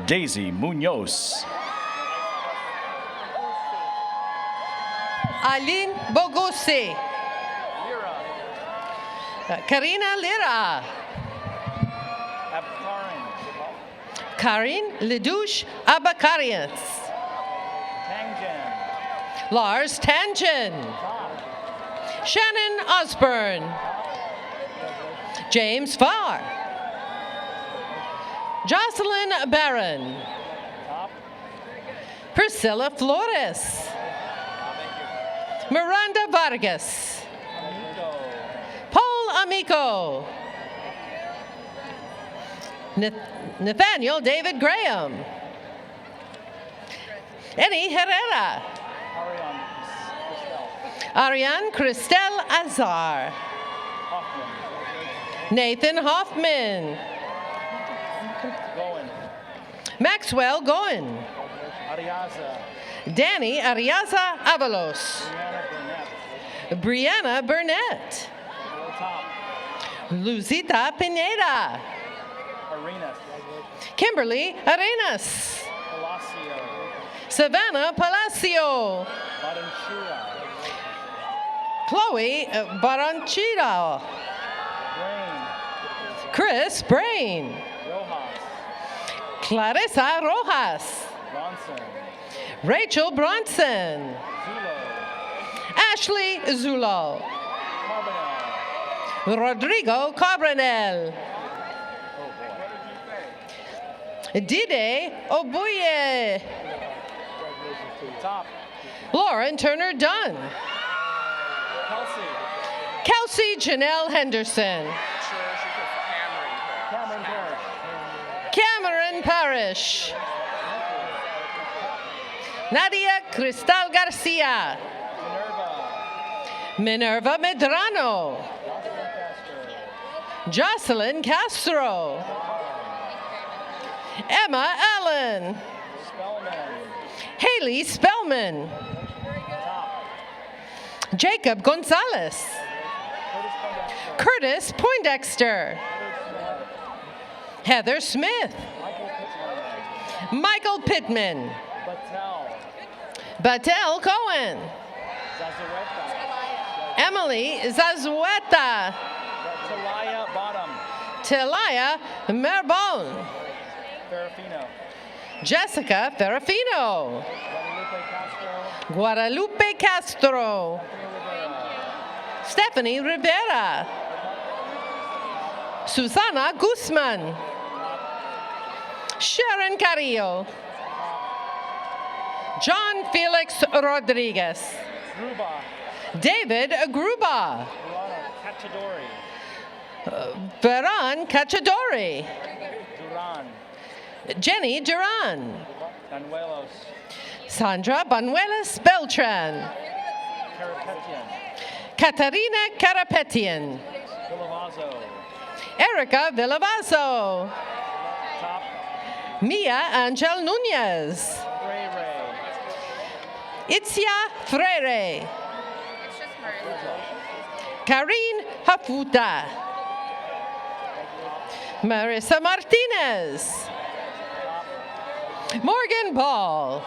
Daisy Munoz. Aline Bogosi. Karina Lira. Karin Ledouche Abakarians. Lars Tangen. Shannon Osborne. James Farr. Jocelyn Barron. Priscilla Flores. Miranda Vargas. Paul Amico. Nathaniel David Graham. Eddie Herrera. Ariane Cristel Azar. Nathan Hoffman. Maxwell Goen. Danny Ariaza Avalos. Brianna Burnett. Luzita Pineda. Kimberly Arenas. Savannah Palacio. Chloe Baranchida. Chris Brain. Clarissa Rojas. Rachel Bronson. Ashley Zulo. Rodrigo Cabranel. Dide Obuye. Lauren Turner Dunn. Kelsey Janelle Henderson. Cameron Parrish. Nadia Cristal Garcia. Minerva Medrano. Jocelyn Castro. Emma Allen. Haley Spellman. Jacob Gonzalez. Curtis Poindexter. Heather Smith. Michael Pittman. Battelle Cohen. Emily Zazueta. Talaya Merbon. Jessica Ferrafino. Guadalupe Castro. Stephanie Rivera. Susana Guzman. Sharon Carrillo. John Felix Rodriguez. David Gruba. Veran Cachadori. Jenny Duran. Sandra Banuelos Beltran. Katarina Karapetian. Erica Villavaso. Mia Angel Nunez. Itzia Freire. Karine Hafuta. Marissa Martinez. Morgan Ball.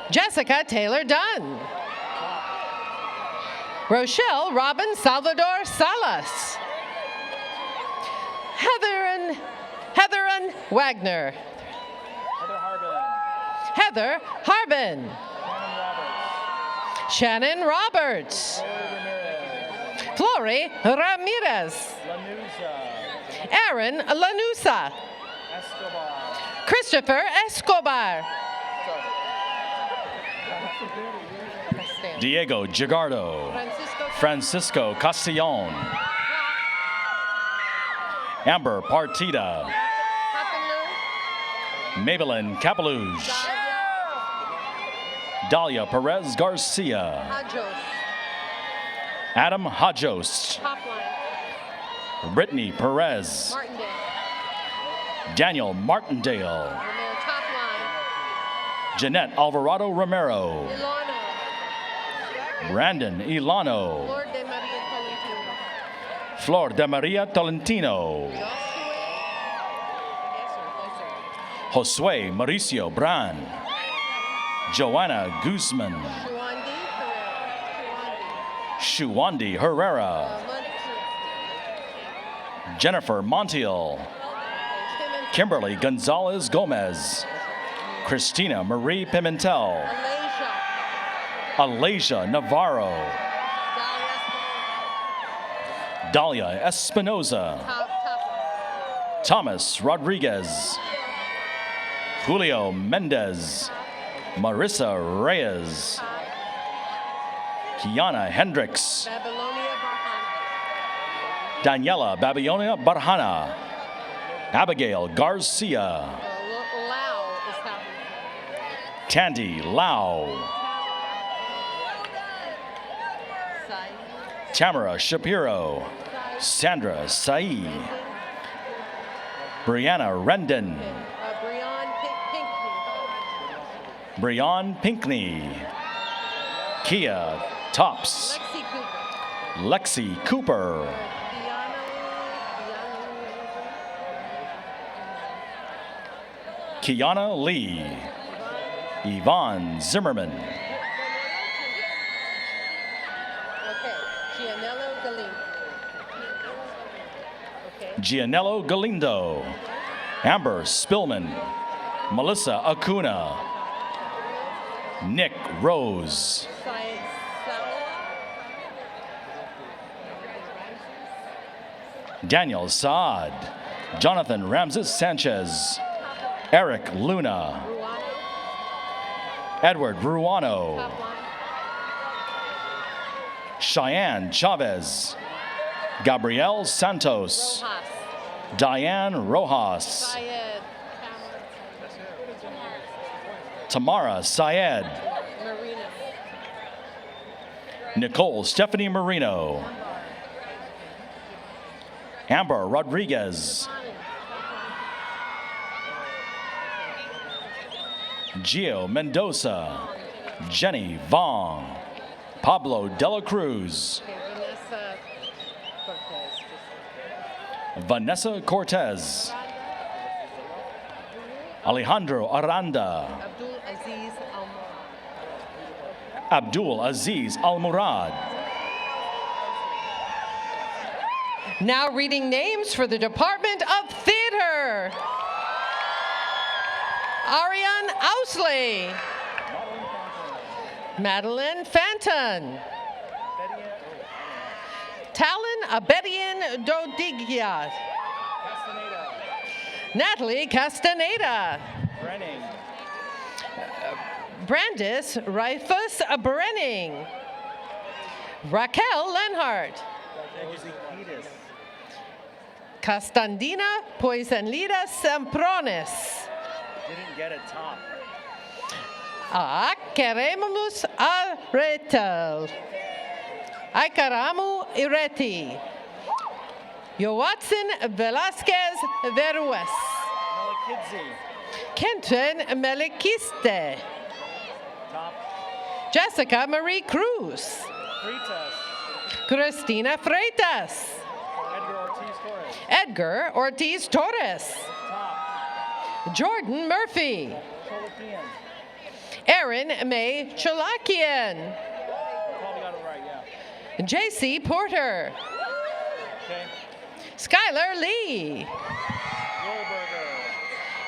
Jessica Taylor Dunn. Rochelle Robin Salvador Salas. Heather Wagner. Heather Harbin. Shannon Roberts. Flory Ramirez. Aaron Lanusa. Christopher Escobar. Diego Gigardo. Francisco Castellon. Amber Partida. Maybelline Capelouge. Dalia Perez Garcia. Adam Hajos. Brittany Perez. Daniel Martindale. Jeanette Alvarado Romero. Brandon Ilano. Flor de Maria Tolentino. Josue Mauricio Bran. Joanna Guzman. Shuwandi Herrera. Jennifer Montiel. Kimberly Gonzalez Gomez. Christina Marie Pimentel. Alasia Navarro. Dalia Espinoza. Thomas Rodriguez. Julio Mendez. Marissa Reyes. Kiana Hendricks. Daniela Babilonia Barhana. Abigail Garcia. Tandy Lau. Tamara Shapiro. Sandra Sae. Brianna Rendon. Brian Pinkney. Kia Tops. Lexi Cooper. Kiana Lee. Yvonne Zimmerman. Gianello Galindo. Amber Spillman. Melissa Acuna. Nick Rose. Daniel Saad. Jonathan Ramses Sanchez. Eric Luna. Edward Ruano. Cheyenne Chavez. Gabrielle Santos. Diane Rojas. Tamara Syed. Nicole Stephanie Marino. Amber Rodriguez. Gio Mendoza. Jenny Vong. Pablo Dela Cruz. Vanessa Cortez. Alejandro Aranda. Abdul Aziz Al Murad. Now reading names for the Department of Theater. Ariane Ousley. Madeline Fanton. Talon Abedian Dodigia. Natalie Castaneda. Brandis Rifus Brenning. Raquel Lenhart. Castandina Poisanlida Semprones. Didn't get it, Tom. Queremos Aretel. Aikaramu Ireti. Yoatsin Velasquez Verues. Melikidze. Kenton Melikiste. Top. Jessica Marie Cruz. Fritas. Cristina Freitas. Edgar Ortiz Torres. Edgar Ortiz Torres. Top. Jordan Murphy. Cholakian. Erin May Cholakian. Probably got it right, yeah. JC Porter. Okay. Skylar Lee. Wilberger.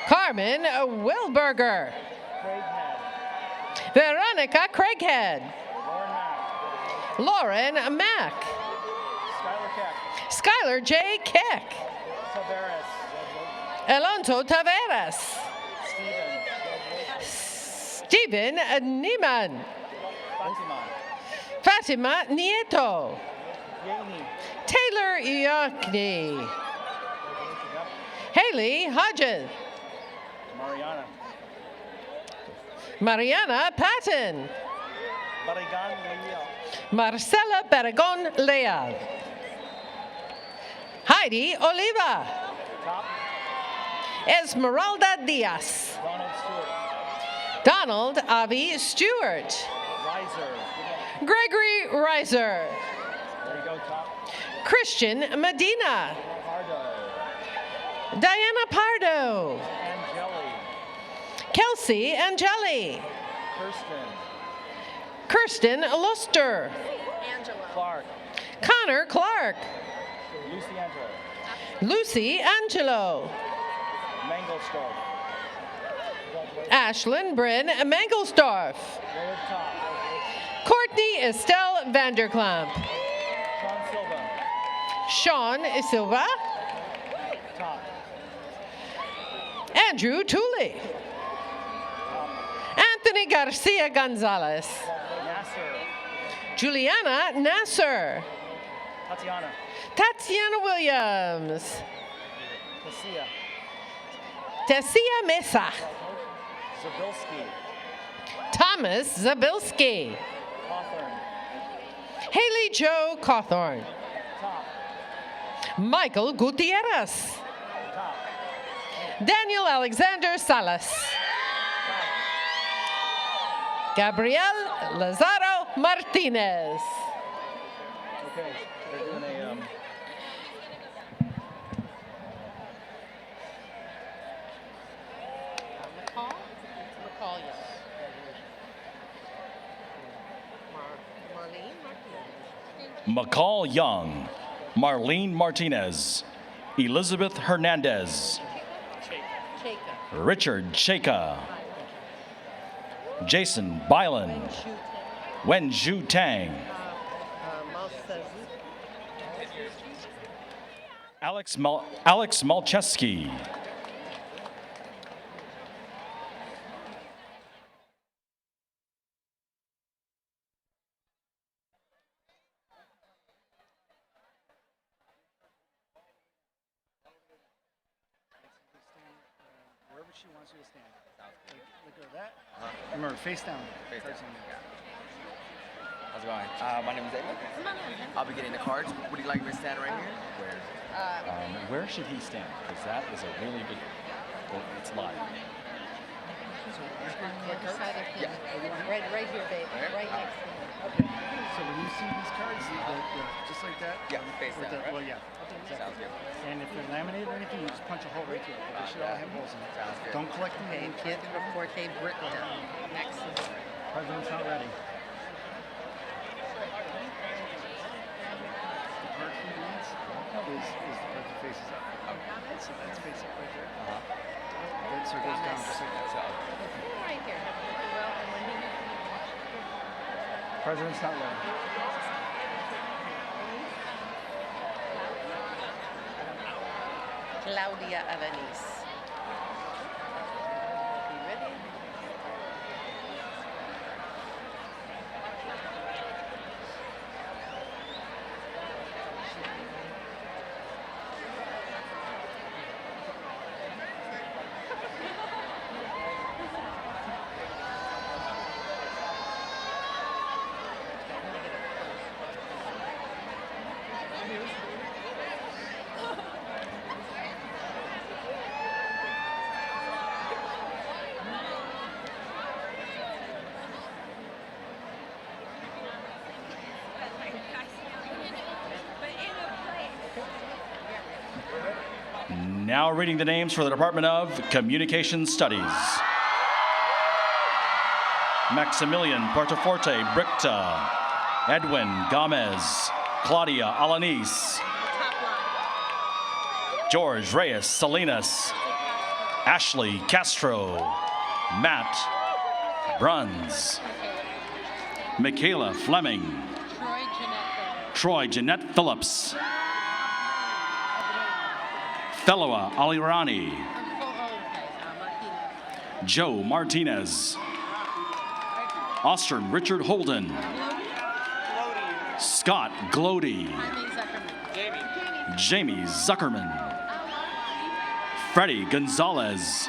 Carmen Wilberger. Craighead. Veronica Craighead. Lauren Mack. Lauren Mack. Skylar Keck. Skylar J. Keck. Tavares. Alonso Taveras. Steven. Stephen Neiman. Fatima. Fatima Nieto. Yaney. Taylor Iacni. Haley Hodges. Mariana. Mariana Patton. Barrigan Leal. Marcela Barragon Leal. Heidi Oliva. Top. Esmeralda Diaz. Donald Stewart. Donald Avi Stewart. Reiser. Gregory Reiser. There you go, top. Christian Medina. Pardo. Diana Pardo. Angeli. Kelsey Angeli. Kirsten. Kirsten Luster. Clark. Connor Clark. Lucy Angelo. Lucy Angelo. Mangelstorff. Ashlyn Bryn Mangelsdorf. Way up top. Courtney Estelle Vanderklamp. Sean Silva. Sean Silva. Top. Andrew Tooley. Anthony Garcia Gonzalez. Nasser. Juliana Nasser. Tatiana. Tatiana Williams. Casilla. Tessia Mesa. Zabilski. Thomas Zabilski. Hawthorne. Haley Joe Cawthorn. Top. Michael Gutierrez. Top. Daniel Alexander Salas. Gabriel Lazaro Martinez. Okay, they're doing a McCall, yes. McCall Young, Marlene Martinez, Elizabeth Hernandez, Richard Cheka, Jason Byland, Wenju Tang, Alex Malcheski, wherever she wants you to stand. Look at that. Remember, face down. Face down. How's it going? My name is David. I'll be getting the cards. Would you like me to stand right here? where should he stand? Because that is a really big, well, it's live. Yeah. Right here, babe. Right next to him. Okay. So when you see these cards, just like that? Yeah, face down, right? Well, yeah. Sounds good. And if they're laminated or anything, you just punch a hole right through it. They should all have holes in it. Sounds good. Don't collect them. Okay, get the Forte Britain next to him. President's not ready. The part he needs is the part that faces up. So that's face up right there. That circles down just like that. President's not ready. Claudia Alanis. You ready? Now reading the names for the Department of Communication Studies. Maximilian Portaforte Bricta, Edwin Gomez, Claudia Alanis, George Reyes Salinas, Ashley Castro, Matt Bruns, Michaela Fleming, Troy Jeanette Phillips, Feloa Alirani, Joe Martinez, Ostrom Richard Holden, Scott Glody, Jamie Zuckerman, Freddy Gonzalez,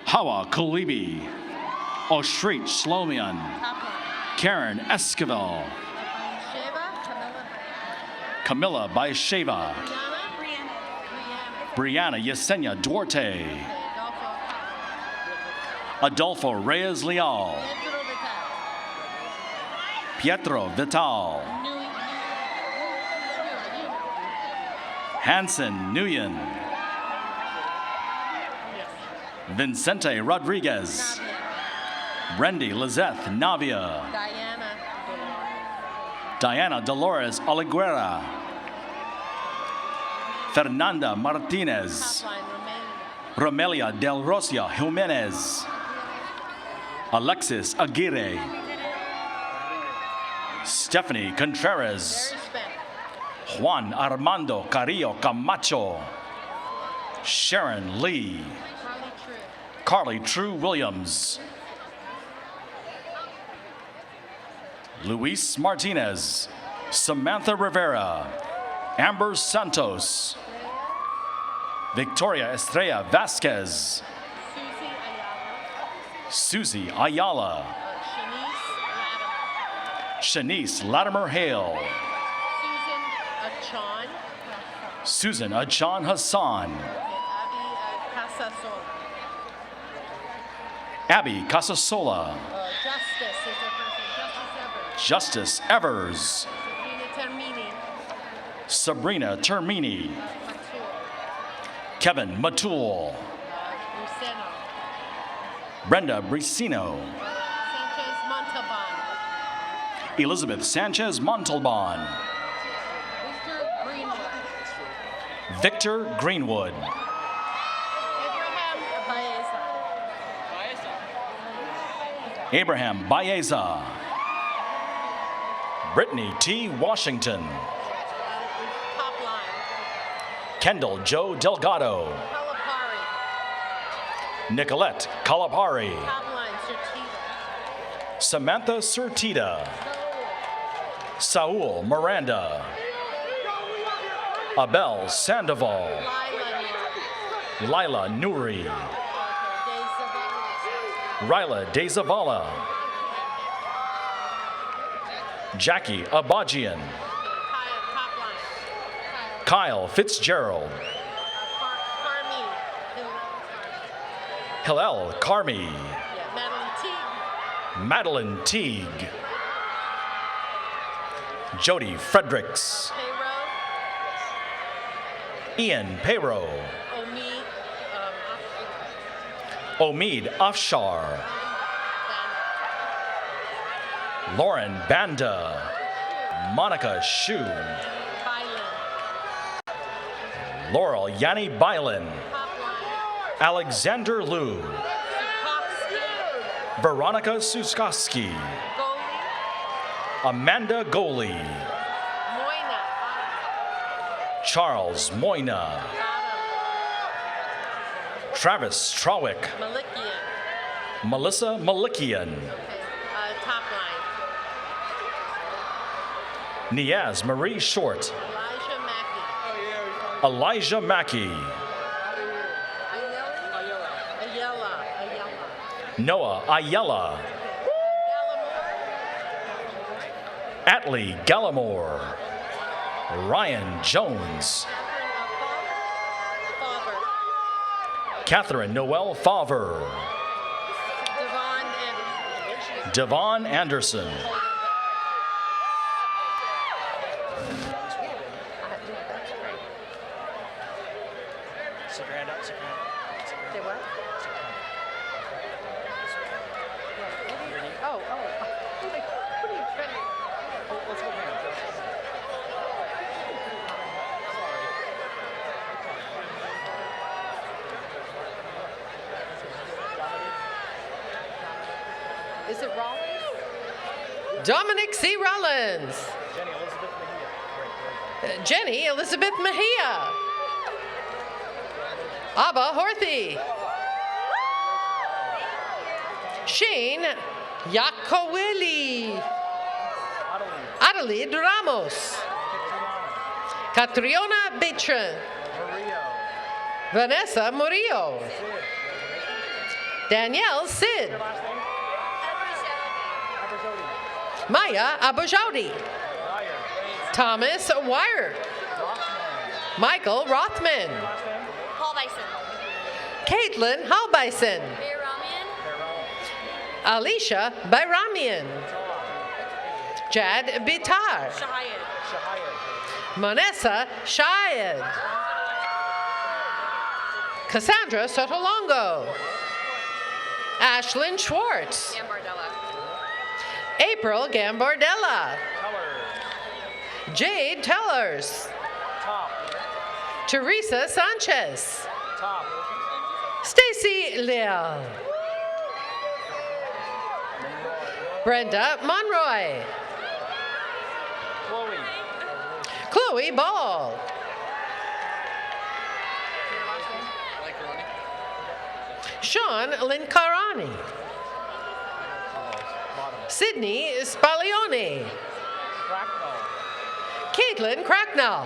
Hawa Kalibi, Oshrit Shlomian, Karen Esquivel, Camilla Baisheva, Brianna Yesenia Duarte, Adolfo Reyes Leal, Pietro Vital, Hanson Nguyen, Vincente Rodriguez, Randy Lizeth Navia, Diana Dolores Oliguera, Fernanda Martinez, Romelia Del Rosia Jimenez, Alexis Aguirre, Stephanie Contreras, Juan Armando Carrillo Camacho, Sharon Lee, Carly True Williams, Luis Martinez, Samantha Rivera, Amber Santos, Victoria Estrella Vasquez, Susie Ayala, Shanice Latimer Hale, Susan Achan Hassan, Abby Casasola, Justice Evers, Sabrina Termini, Kevin Matul, Brenda Bricino, Elizabeth Sanchez Montalban, Victor Greenwood, Abraham Baeza, Brittany T. Washington, Kendall Joe Delgado, Nicolette Calipari, Samantha Surtita, Saul Miranda, Abel Sandoval, Lila Nuri, Ryla DeZavala, Jackie Abajian, Kyle Fitzgerald, Hillel Carmi, Madeline Teague, Jody Fredericks, Ian Payro, Omid Afshar, Lauren Banda, Monica Shu, Laurel Yanni Bylan, Alexander Liu, Veronica Suskoski. Amanda Goley. Moina. Charles Moyna. Travis Trawick. Malikian. Melissa Malikian. Top line. Niaz Marie Short. Elijah Mackey. Elijah Mackey. Ayala. Noah Ayala. Atlee Gallimore. Ryan Jones. Catherine Noel Favre. Devon Anderson. Is it Rollins? Dominic C. Rollins. Jenny Elizabeth Mejia. Abba Horthy. Shayne Al-Khalili. Adelaide Ramos. Catriona Batron. Vanessa Murillo. Danielle Sid. Maya Abujodi. Thomas Wire. Michael Rothman. Paul Bison. Caitlin Halbison. Alicia Bayramian. Jad Bitar. Manessa Shayed. Cassandra Sotolongo. Ashlyn Schwartz. April Gambardella. Jade Tellers. Teresa Sanchez. Stacy Leal. Brenda Monroy. Chloe Ball. Sean Lincarani. Sydney Spaglione. Caitlin Cracknell.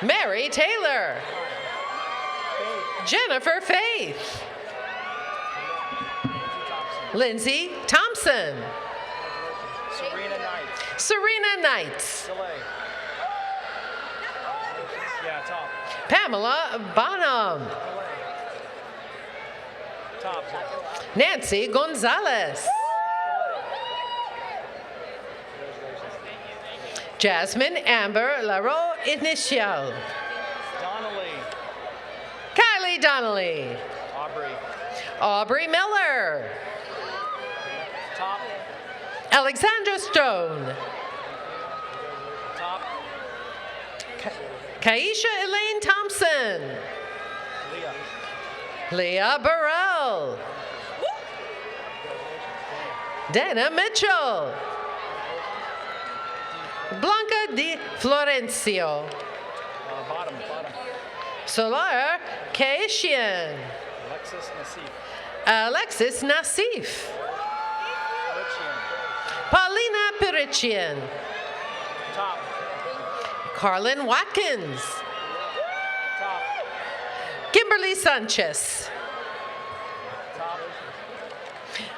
Mary Taylor. Jennifer Faith. Lindsay Thompson. Serena Knights. Pamela Bonham. Nancy Gonzalez. Jasmine Amber Laro Initial. Kylie Donnelly. Aubrey Miller. Alexandra Stone. Kaisha Elaine Thompson. Leah Burrell. Dana Mitchell. Blanca Di Florencio. Solar Kaishian. Alexis Nassif. Paulina Pirichian. Carlin Watkins. Kimberly Sanchez.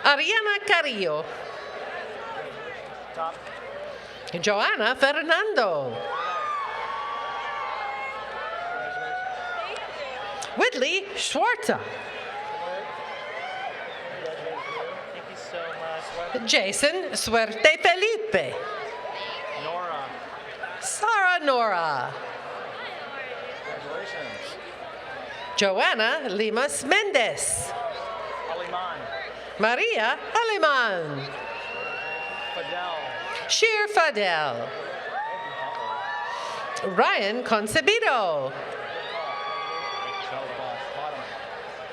Ariana Carrillo. Joanna Fernando. Whitley Schwartz. Jason Suerte Felipe. Sarah Nora. Joanna Limas Mendez. Maria Aleman. Sheer Fadel. Ryan Concebido.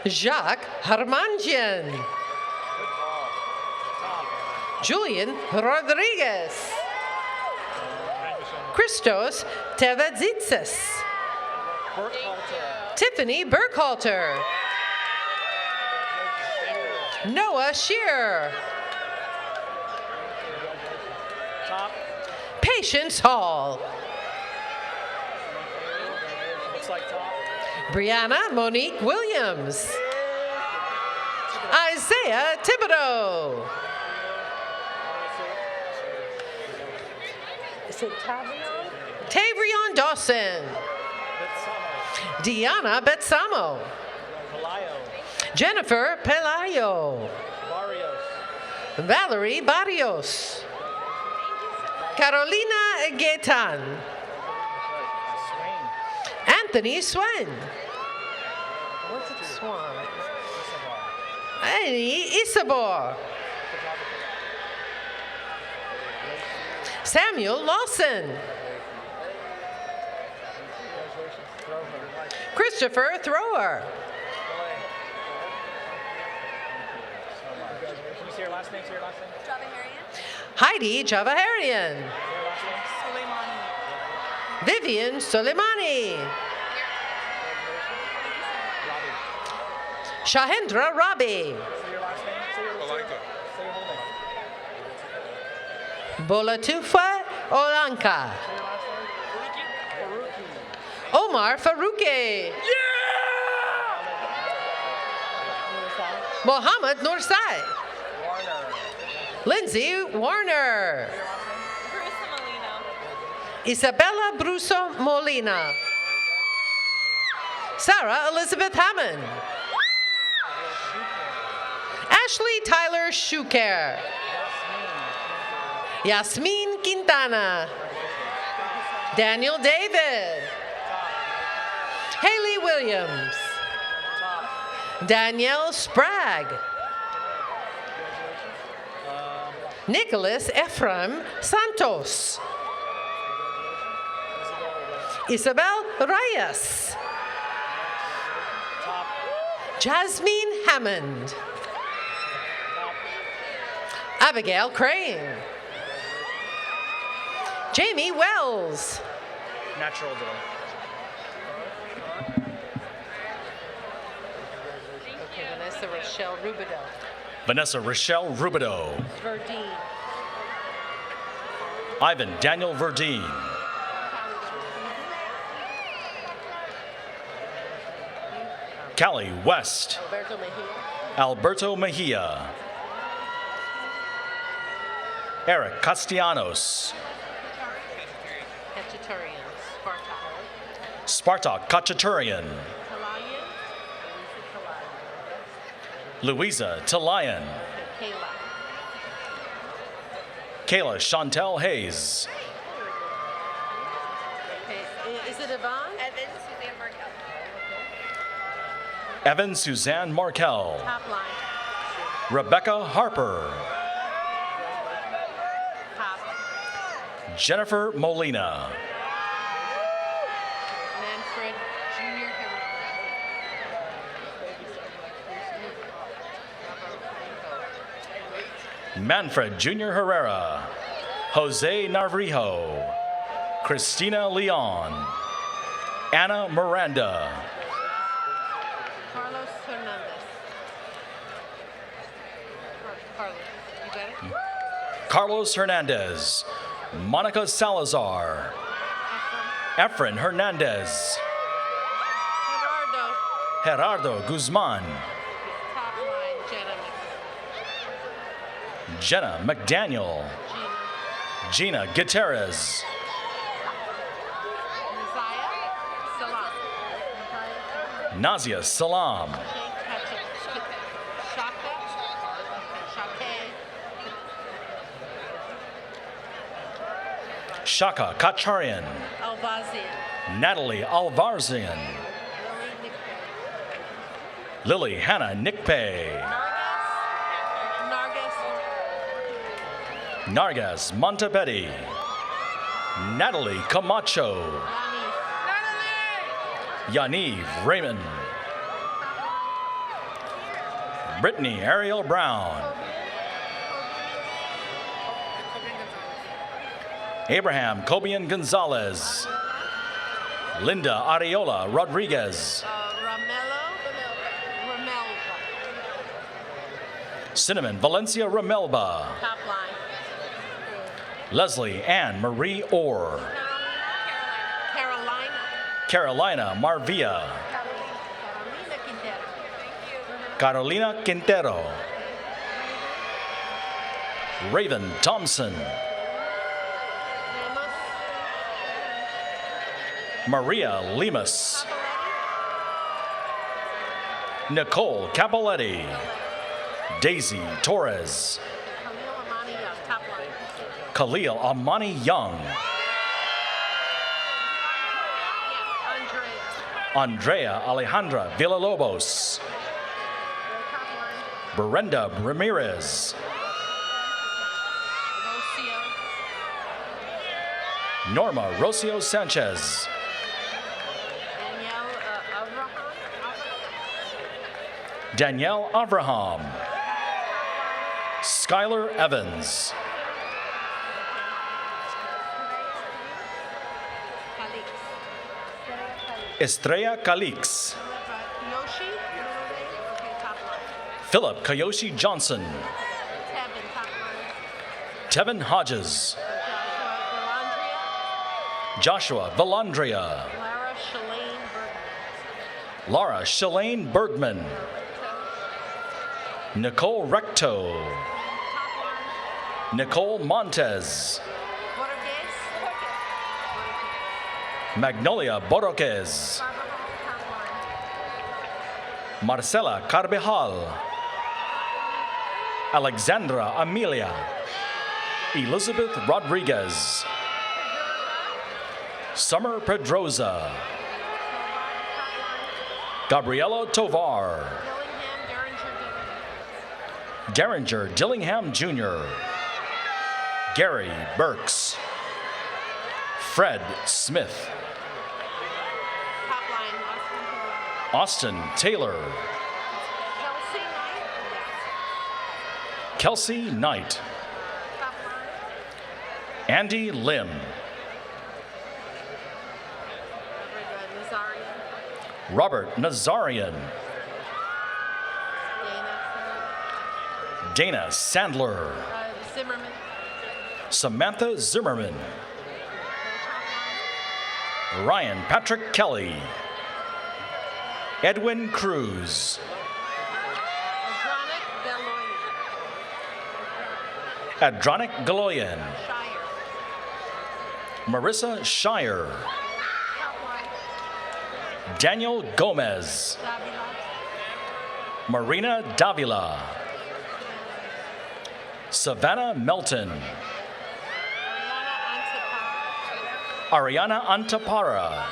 Jacques Harmangian. Julian Rodriguez. Christos Tevadzitsis. Tiffany Burkhalter. Noah Shear. Patience Hall. Looks like top. Brianna Monique Williams. Isaiah Thibodeau. Is it Tavrion? Tavrion Dawson. Diana Betsamo. Jennifer Pelayo. Valerie Barrios. Carolina Gaetan. Anthony Swen. What's it, Swan? Annie Isabor. Samuel Lawson. Christopher Thrower. Can you say your last name? Heidi Javaharian. Vivian Soleimani. Shahendra Rabi. Bolatufa Olanka. Omar Farouque. Mohammed Nursai. Lindsay Warner. Isabella Bruso Molina. Sarah Elizabeth Hammond. Ashley Tyler Shuker. Yasmin Quintana. Daniel David. Haley Williams. Danielle Sprague. Nicholas Ephraim Santos. Isabel Reyes. Jasmine Hammond. Abigail Crane. Jamie Wells. Natural girl. Okay, Vanessa Rochelle Rubidoux. Vanessa Rochelle Rubidoux. Verdine. Ivan Daniel Verdine. Callie West. Alberto Mejia. Alberto Mejia. Eric Castellanos. Cacciaturian. Spartak Kachaturian. Louisa Talayan. Kayla Chantel Hayes. Okay. Is it Yvonne? Evan Suzanne Markel. Top line. Rebecca Harper. Top. Jennifer Molina. Manfred Jr. Manfred Jr. Herrera. Jose Narvrijo. Christina Leon. Anna Miranda. Carlos Hernandez. Carlos, you got it? Carlos Hernandez. Monica Salazar. Efren Hernandez. Gerardo Guzman. Top line, Jenna McDaniel. Gina Gutierrez. Nazia Salam. Shaka Kacharian. Alvazian. Natalie Alvarzian. Lily Hannah Nickpay. Nargas Montepetti. Natalie Camacho. Yaniv Raymond. Brittany Ariel Brown. Abraham Cobian Gonzalez. Linda Areola Rodriguez. Cinnamon Valencia Ramelba. Top line. Leslie Ann Marie Orr. Carolina Marvia. Carolina Quintero. Raven Thompson. Maria Lemus. Nicole Capoletti. Daisy Torres. Khalil Amani Young. Andrea Alejandra Villalobos. Brenda Ramirez. Norma Rocio Sanchez. Danielle Avraham. Skylar Evans. Estrella Calix. Philip Kayoshi Johnson. Tevin Hodges. Joshua Valandria. Laura Shalane Bergman. Nicole Recto. Nicole Montez. Magnolia Boroquez. Marcela Carvajal. Alexandra Amelia. Elizabeth Rodriguez. Summer Pedroza. Gabriela Tovar. Garinger Dillingham Jr. Gary Burks. Fred Smith. Austin Taylor. Kelsey Knight. Andy Lim. Robert Nazarian. Dana Sandler. Samantha Zimmerman. Ryan Patrick Kelly. Edwin Cruz. Adranik Galoyan. Marissa Shire. Daniel Gomez. Marina Davila. Savannah Melton. Ariana Antapara.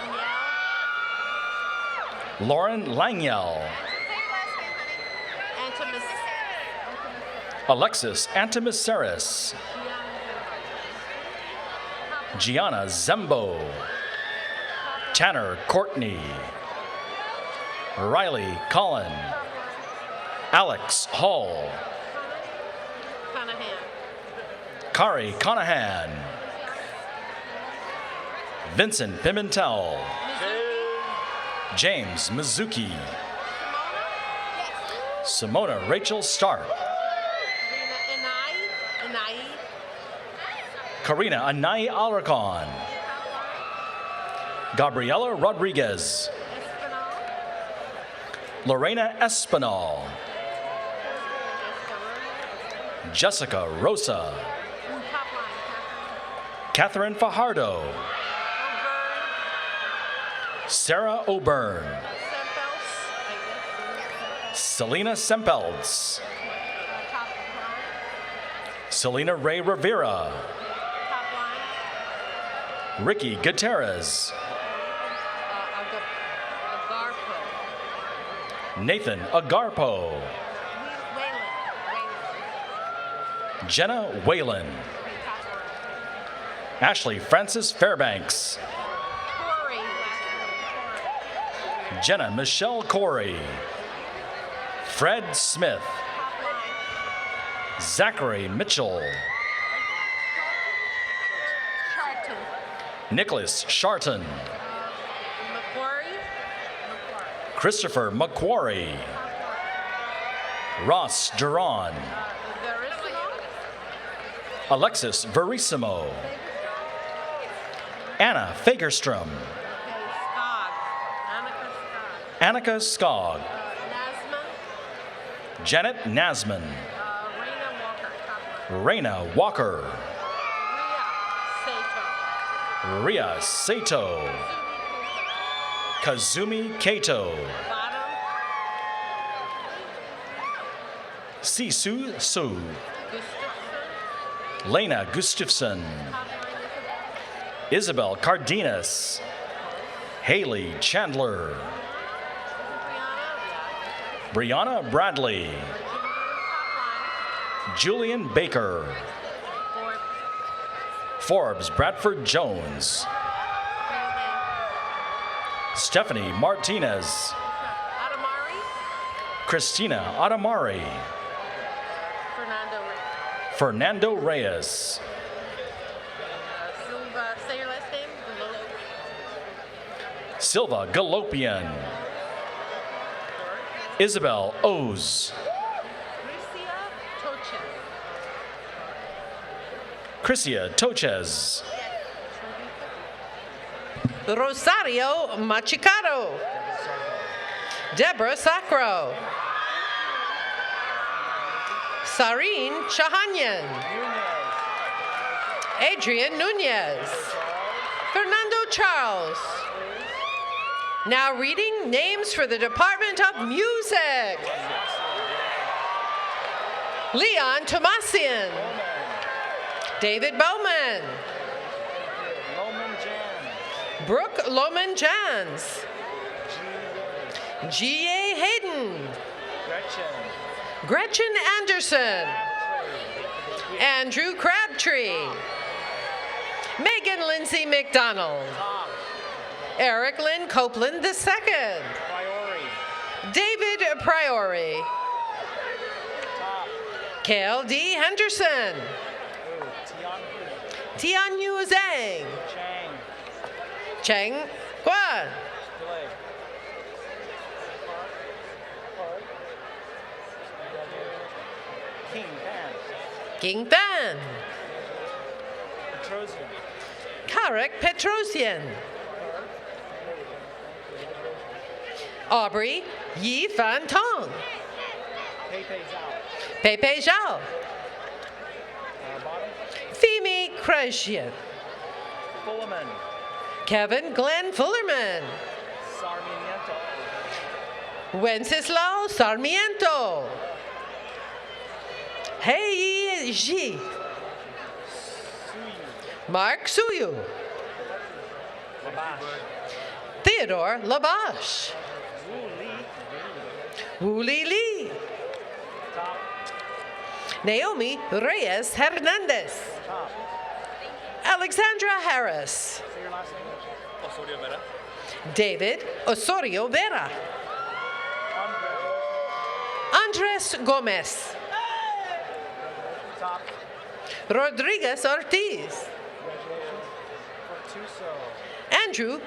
Lauren Langyel. Alexis Antimiseris. Gianna Zembo. Tanner Courtney. Riley Collin. Alex Hall. Kari Conahan. Vincent Pimentel. James Mizuki. Simona Rachel Stark. Karina Anai Alracon. Gabriela Rodriguez. Lorena Espinal. Jessica Rosa. Catherine Fajardo. Sarah O'Byrne. Selena Sempelts. Selena Ray Rivera. Ricky Gutierrez. Nathan Agarpo. Jenna Whalen. Ashley Francis Fairbanks. Jenna Michelle Corey. Fred Smith. Zachary Mitchell. Nicholas Sharton. Macquarie. Christopher McQuarrie. Ross Duran. Alexis Verissimo. Anna Fagerstrom. Annika Skog. Janet Nasman. Raina Walker. Ria Sato. Kazumi Kato. Sisu Su. Lena Gustafson. Isabel Cardenas. Haley Chandler. Brianna Bradley. Julian Baker. Forbes Bradford Jones. Stephanie Martinez. Christina Adamari. Fernando Reyes. Say your last name. Silva Galopian. Isabel Oz. Crisia Tochez. Rosario Machicado. Deborah Sacro. Sareen Chahanyan. Adrian Nunez. Fernando Charles. Now reading names for the Department of Music. Leon Tomasian. David Bowman. Brooke Loman Jans. G.A. Hayden. Gretchen Anderson. Andrew Crabtree. Megan Lindsay McDonald. Eric Lynn Copeland II. David Priori. Kale D. Henderson. Tian Yu Zhang. Cheng Guan. King Ban. Karek Petrosian. Aubrey Yi Fan Tong. Pepe Zhao. Femi Kresian. Kevin Glenn Fullerman. Wenceslao Sarmiento. Hei Ji. Mark Suyu. Theodore Labash. Wu Li Li. Naomi Reyes Hernandez. Alexandra Harris. David Osorio Vera. Andres Gomez. Rodriguez Ortiz. Andrew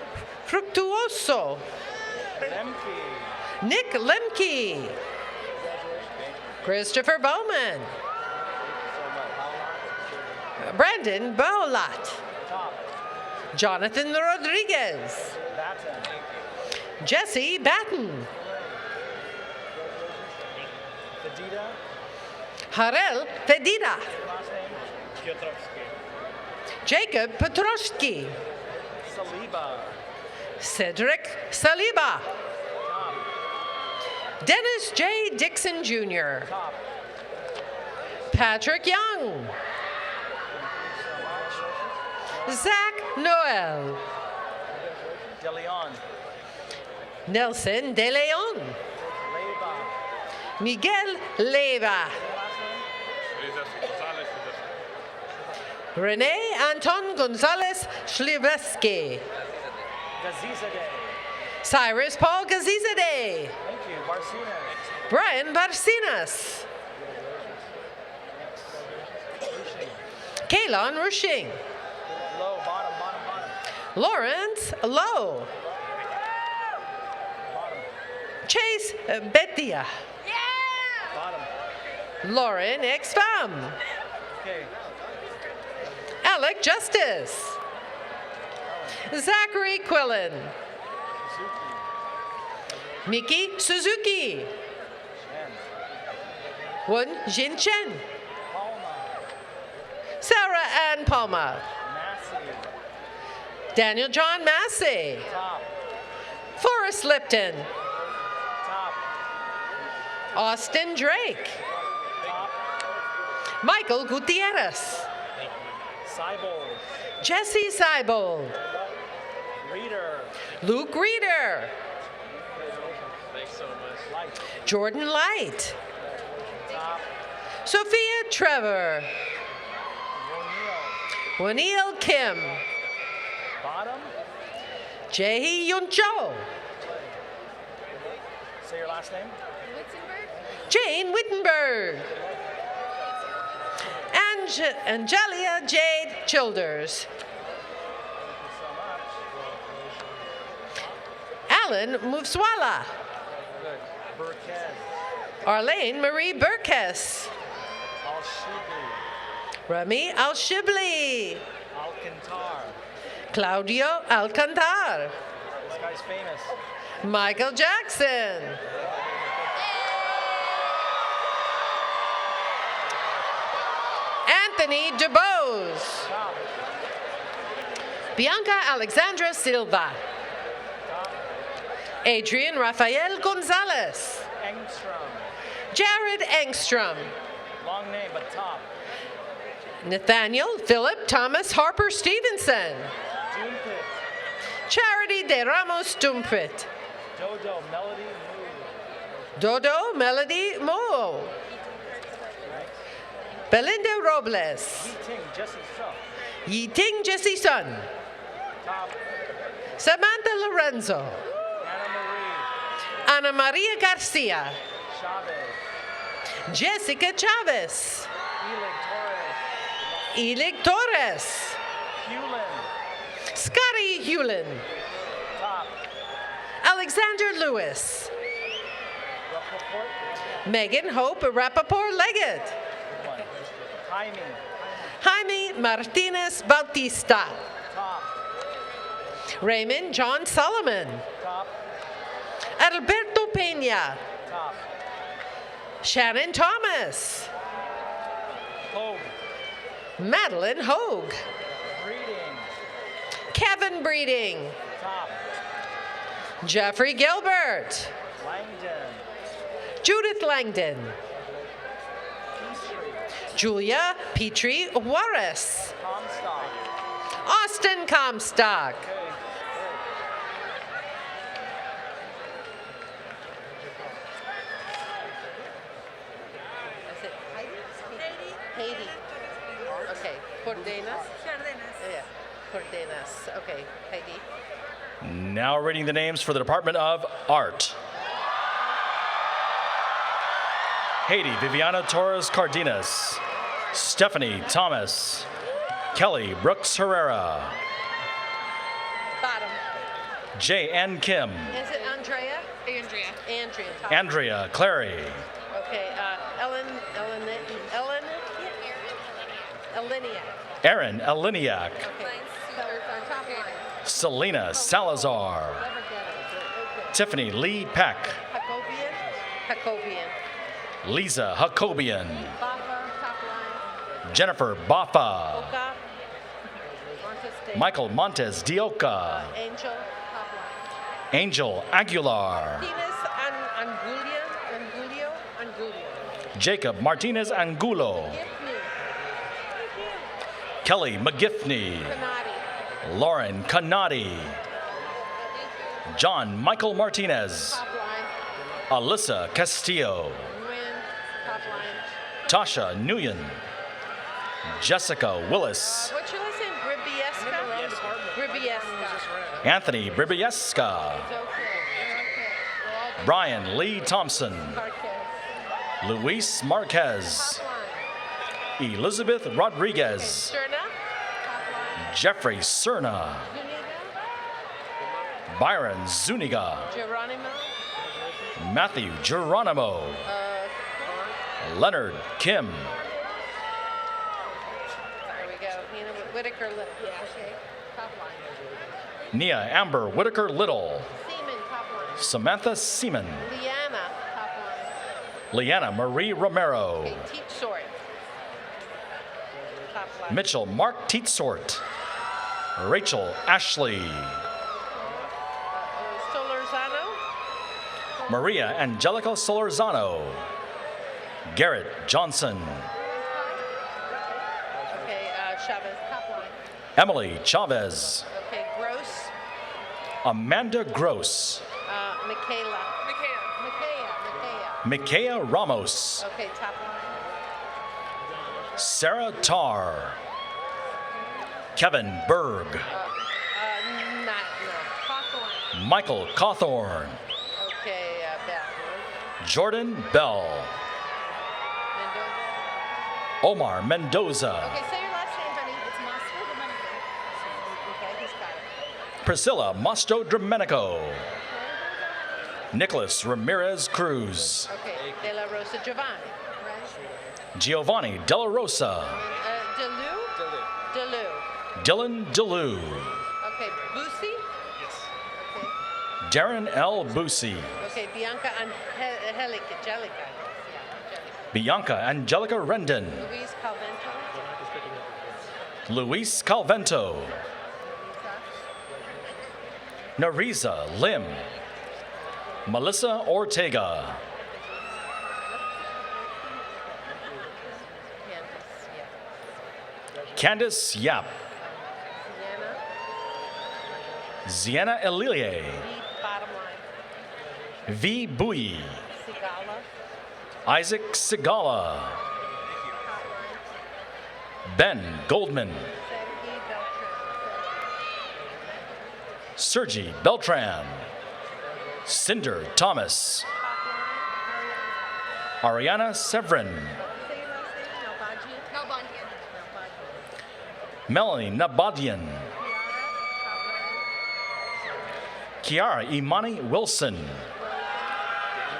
Fructuoso. Nick Lemke. Christopher Bowman. Brandon Bowlat. Jonathan Rodriguez. Jesse Batten. Harel Fedida. Jacob Petroski. Cedric Saliba. Dennis J. Dixon Jr. Patrick Young. Zach Noel. Nelson De Leon. Miguel Leva. Rene Anton Gonzalez Shlivesky. Cyrus Paul Gazizadeh. Brian Barcinas. Kaylon Rushing. Lawrence Lowe. Chase Betia. Lauren Exfam. Alec Justice. Zachary Quillen. Miki Suzuki. Won Jin Chen. Sarah Ann Palma. Daniel John Massey. Forrest Lipton. Austin Drake. Michael Gutierrez. Jesse Seibold. Luke Reeder. Jordan Light. Sophia Trevor. Waniel Kim. Jae Yun Cho. Say your last name. Jane Wittenberg. Angelia Jade Childers. Alan Mufswala. Arlene Marie Burkess. Rami Al-Shibli. Claudio Alcantar. This guy's famous. Michael Jackson. Anthony DuBose. Bianca Alexandra Silva. Adrian Rafael Gonzalez. Jared Engstrom. Long name, but top. Nathaniel Philip Thomas Harper Stevenson. Charity De Ramos Dumpit. Dodo Melody Mo. Belinda Robles. Yiting Jesse Sun. Samantha Lorenzo. Ana Maria Garcia. Jessica Chavez. Elig Torres. Scotty Hewlin. Alexander Lewis. Megan Hope Rappaport Leggett. Jaime Martinez Bautista. Raymond John Solomon. Alberto Peña. Shannon Thomas. Madeline Hogue. Kevin Breeding. Jeffrey Gilbert. Judith Langdon. Julia Petrie Juarez. Austin Comstock. Haiti. Okay. Cordenas? Yeah. Cordenas. Okay. Haiti. Now reading the names for the Department of Art. Haiti, Viviana Torres Cardenas. Stephanie Thomas. Kelly Brooks Herrera. Bottom. J. N. Kim. Is it Andrea? Andrea. Top. Andrea Clary. Okay. Eleniak. Aaron Eliniak. Okay. Top line. Selena Salazar. Tiffany Lee Peck. Hakobian. Lisa Hakobian. Baca, top line. Jennifer Baffa. Oka. Montez Michael Montes Dioca. Angel, top line. Angel Aguilar. Angulio. Jacob Martinez Angulo. Kelly McGiffney. Lauren Canati. John Michael Martinez. Top line. Alyssa Castillo. Top line. Tasha Nguyen. Jessica Willis. What's your last name? Gribieska? Anthony Bribieska. Brian Lee Thompson. Luis Marquez. Elizabeth Rodriguez. Jeffrey Cerna. Byron Zuniga. Geronimo. Matthew Geronimo. Leonard Kim. There we go. Nina Whitaker. Yeah, okay. Top line. Nia Amber Whitaker Little. Seaman, top line. Samantha Seaman. Leanna, top line. Leanna Marie Romero. Okay, Teach Sort. Top line. Mitchell Mark Teetsort. Rachel Ashley. Solorzano. Maria Angelica Solorzano. Garrett Johnson. Okay, Chavez, top line. Emily Chavez. Okay, Gross. Amanda Gross. Michaela. Mikaya Ramos. Okay, top line. Sarah Tarr. Kevin Berg. No. Hawthorne. Michael Cawthorn. Okay, Bell. Jordan Bell. Omar Mendoza. Okay, say your last name, honey. It's Mastro Domenico. Okay, he's got it. Priscilla Mastro Domenico. Nicholas Ramirez Cruz. Okay, De La Rosa Giovanni. Right? Giovanni Della Rosa. Delu? Dylan DeLu. Okay, Boosie? Yes. Okay. Darren L. Boosie. Okay, Bianca Angelica. Bianca Angelica Rendon. Luis Calvento. Luis Calvento. Nariza Lim. Melissa Ortega. Candace Yap. Ziana Elilie. Bottom line. V. Bui. Sigala. Isaac Sigala. Ben Goldman. Sergi Beltran. Cinder Thomas. Ariana Severin. Melanie Nabadian. Kiara Imani Wilson.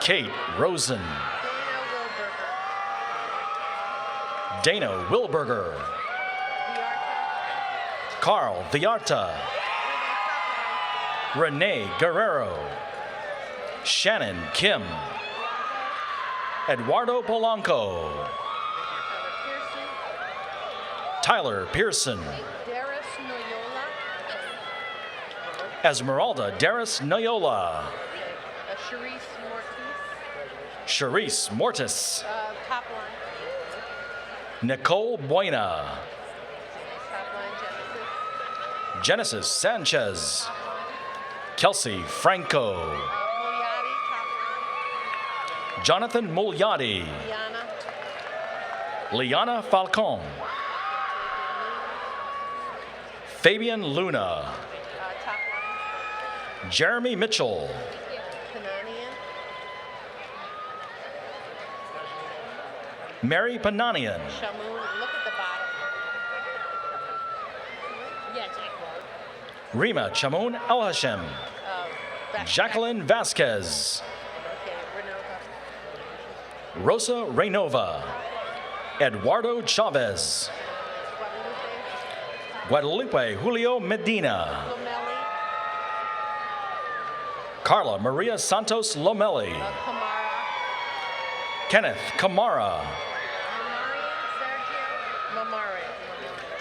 Kate Rosen. Dana Wilberger. Carl Viarta. Renee Guerrero. Shannon Kim. Eduardo Polanco. Tyler Pearson. Darius Noyola. Esmeralda Darius Noyola. Charisse Mortis. Charisse Mortis. Top line. Nicole Buena. Top line Genesis Sanchez. Kelsey Franco. Moyati, top line. Jonathan Mulyadi. Liana Falcon. Fabian Luna. Top line. Jeremy Mitchell. Pananian. Mary Pananian. Shamoon. Look at the bottom. Yeah, Rima Chamoun El Hashem. Jacqueline Vasquez. Rosa Reynova. Eduardo Chavez. Guadalupe Julio Medina. Carla Maria Santos Lomelli. Kenneth Kamara.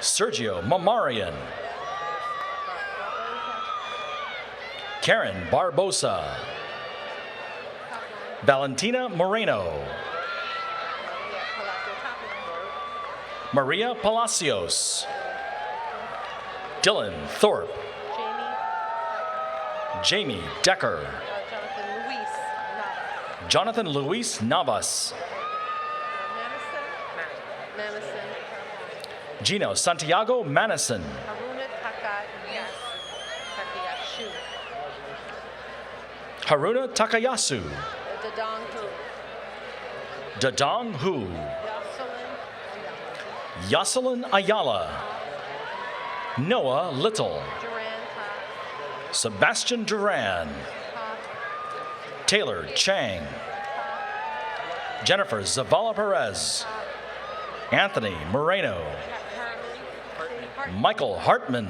Sergio Mamarian. Karen Barbosa. Valentina Moreno. Maria Palacios. Dylan Thorpe. Jamie Decker. Jonathan Luis Navas. Gino Santiago Manison. Haruna Takayasu. Dadong Hu. Yoselin Ayala. Noah Little. Sebastian Duran, Taylor Chang, Jennifer Zavala Perez, Anthony Moreno, Michael Hartman,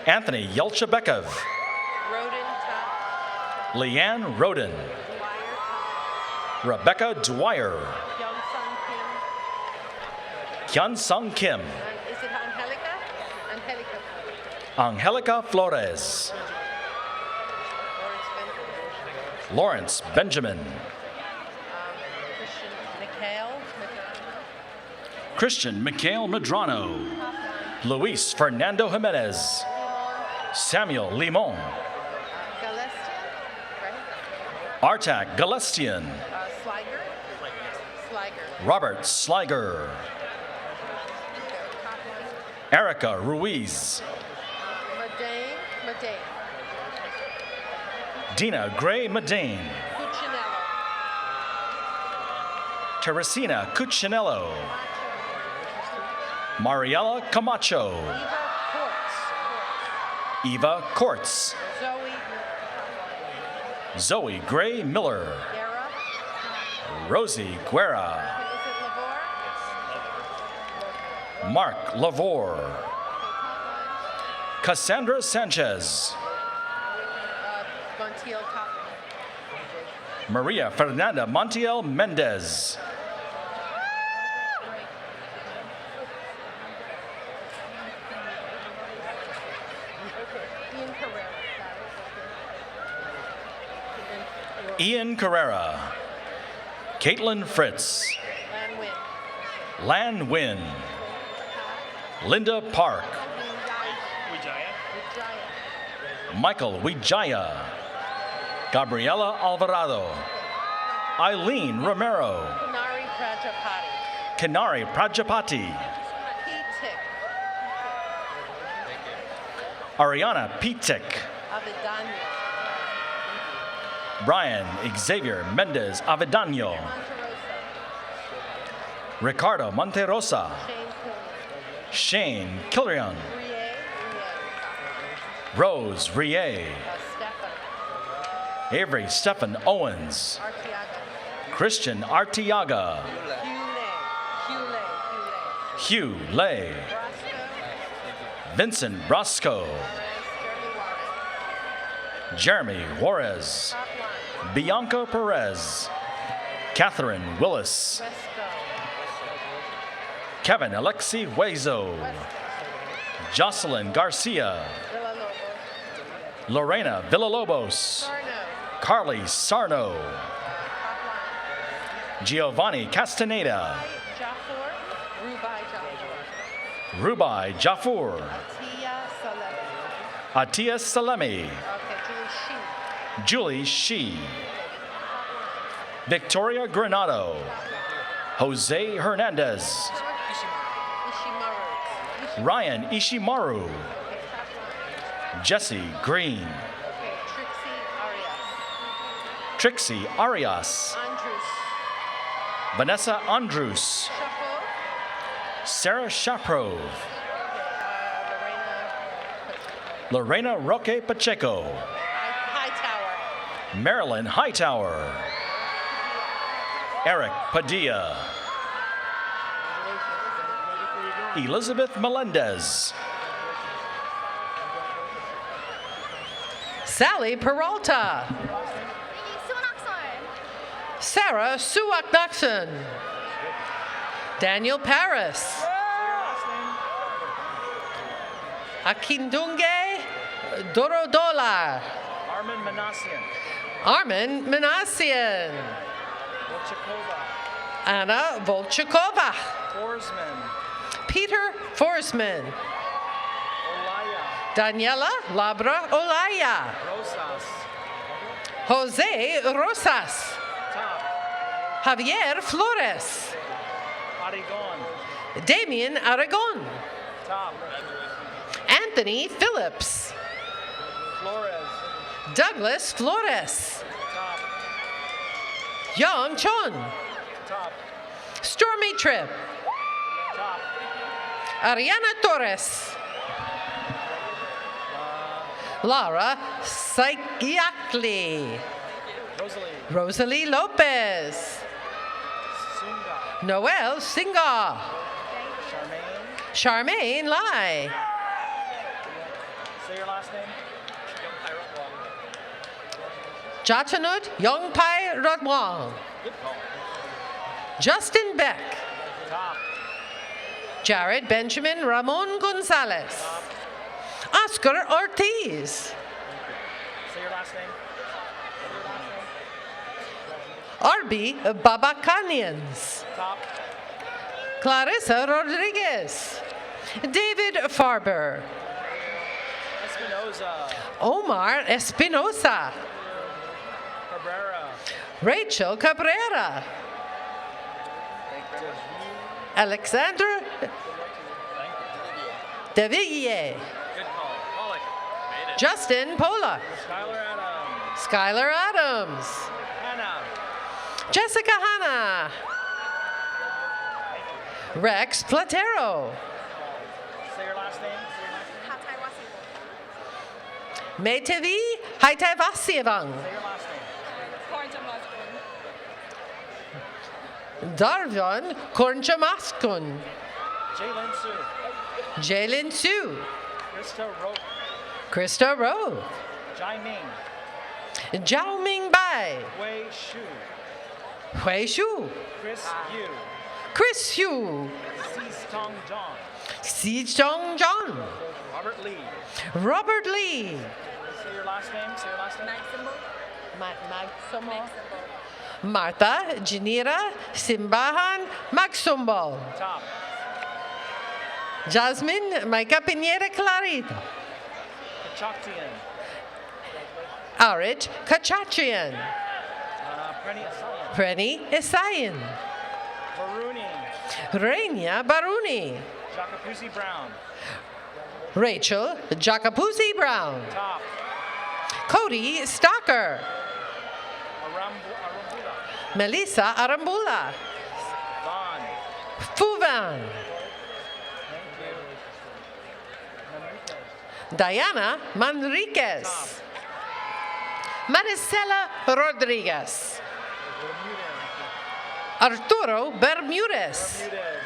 Anthony Yelchabekov, Leanne Roden, Rebecca Dwyer, Hyun Sung Kim, Is it Angelica? Angelica Flores, Lawrence Benjamin, Christian Mikhail Medrano, Luis Fernando Jimenez, Samuel Limon, Artak Galestian, Robert Sliger, Erica Ruiz, Dina Gray Medane, Teresina Cuccinello, Mariela Camacho, Eva Kortz, Zoe Gray Miller, Rosie Guerra, Mark Lavore, Cassandra Sanchez, Maria Fernanda Montiel Mendez, Ian Carrera, Caitlin Fritz, Lan Wynn, Linda Park, Michael Wijaya, Gabriela Alvarado, Eileen Romero, Kanari Prajapati, Ariana Pitek, Brian Xavier Mendez Avedano, Ricardo Monterosa, Shane Kilrian, Rose Rie, Avery Stephen Owens, Christian Artiaga, Hugh Lay, Vincent Brasco, Jeremy Juarez, Bianca Perez, Catherine Willis, Kevin Alexi Huezo, Jocelyn Garcia, Lorena Villalobos, Carly Sarno, Giovanni Castaneda, Rubai Jafur, Atia Salemi, Julie Shi, Victoria Granado, Jose Hernandez, Ryan Ishimaru, Jesse Green, Trixie Arias, Vanessa Andrus, Sarah Shaprov, Lorena Roque Pacheco, Marilyn Hightower, Eric Padilla, Elizabeth Melendez, Sally Peralta, Sarah Suak-Naxon, Daniel Paris, Akindunge Dorodola, Armin Manassian. Armin Manassian, Anna Volchakova, Forsman. Peter Forsman, Olaya. Daniela Labra Olaya, Rosas. Jose Rosas, Top. Javier Flores, Aragon. Damien Aragon, Top. Anthony Phillips, Flores. Douglas Flores, Top. Yang Chun, Top. Stormy Tripp, Top. Ariana Torres, Laura Saikiakli. Rosalie. Rosalie Lopez. Sunga. Noel Singa. Charmaine. Charmaine Lai. Say your last name. Jatanut Yongpai Rodwang. Good call. Justin Beck. Top. Jared Benjamin Ramon Gonzalez. Oscar Ortiz. Say your last name. Arby Babacanians. Top. Clarissa Rodriguez. David Farber. Espinoza. Omar Espinosa. Cabrera. Rachel Cabrera. Alexander Deville. Good call. Pollock. Made it. Justin Pollock. Skylar Adams. Skylar Adams. Hannah. Jessica Hanna. Rex Platero. Say your last name. Metevi Haitavasievang. Say your last name. Darvion Kornjamaskun. Jalen Sue. Jalen Sue. Krista Rope. Krista Rowe. Jai Ming. Zhao Ming Bai. Wei Shu. Hui Shu. Chris Yu. Chris Yu. Sis Tong John. Si Jong John. Robert Lee. Robert Lee. Say your last name. Say your last name. Maximo. Martha Janira Simbahan Maxumbol. Top. Jasmine Maika Pineda Clarita. Kachaktian. Arit Kachachian. Prenny Asayan. Prenny Isayan. Baruni. Rainia Baruni. Jacapuzi Brown. Rachel Jacapuzi Brown. Top. Cody Stocker. Arambula. Melissa Arambula. Vaughn. Fuvan. Thank you. Manriquez. Diana Manriquez. Maricela Rodriguez. Arturo Bermudez. Bermudez.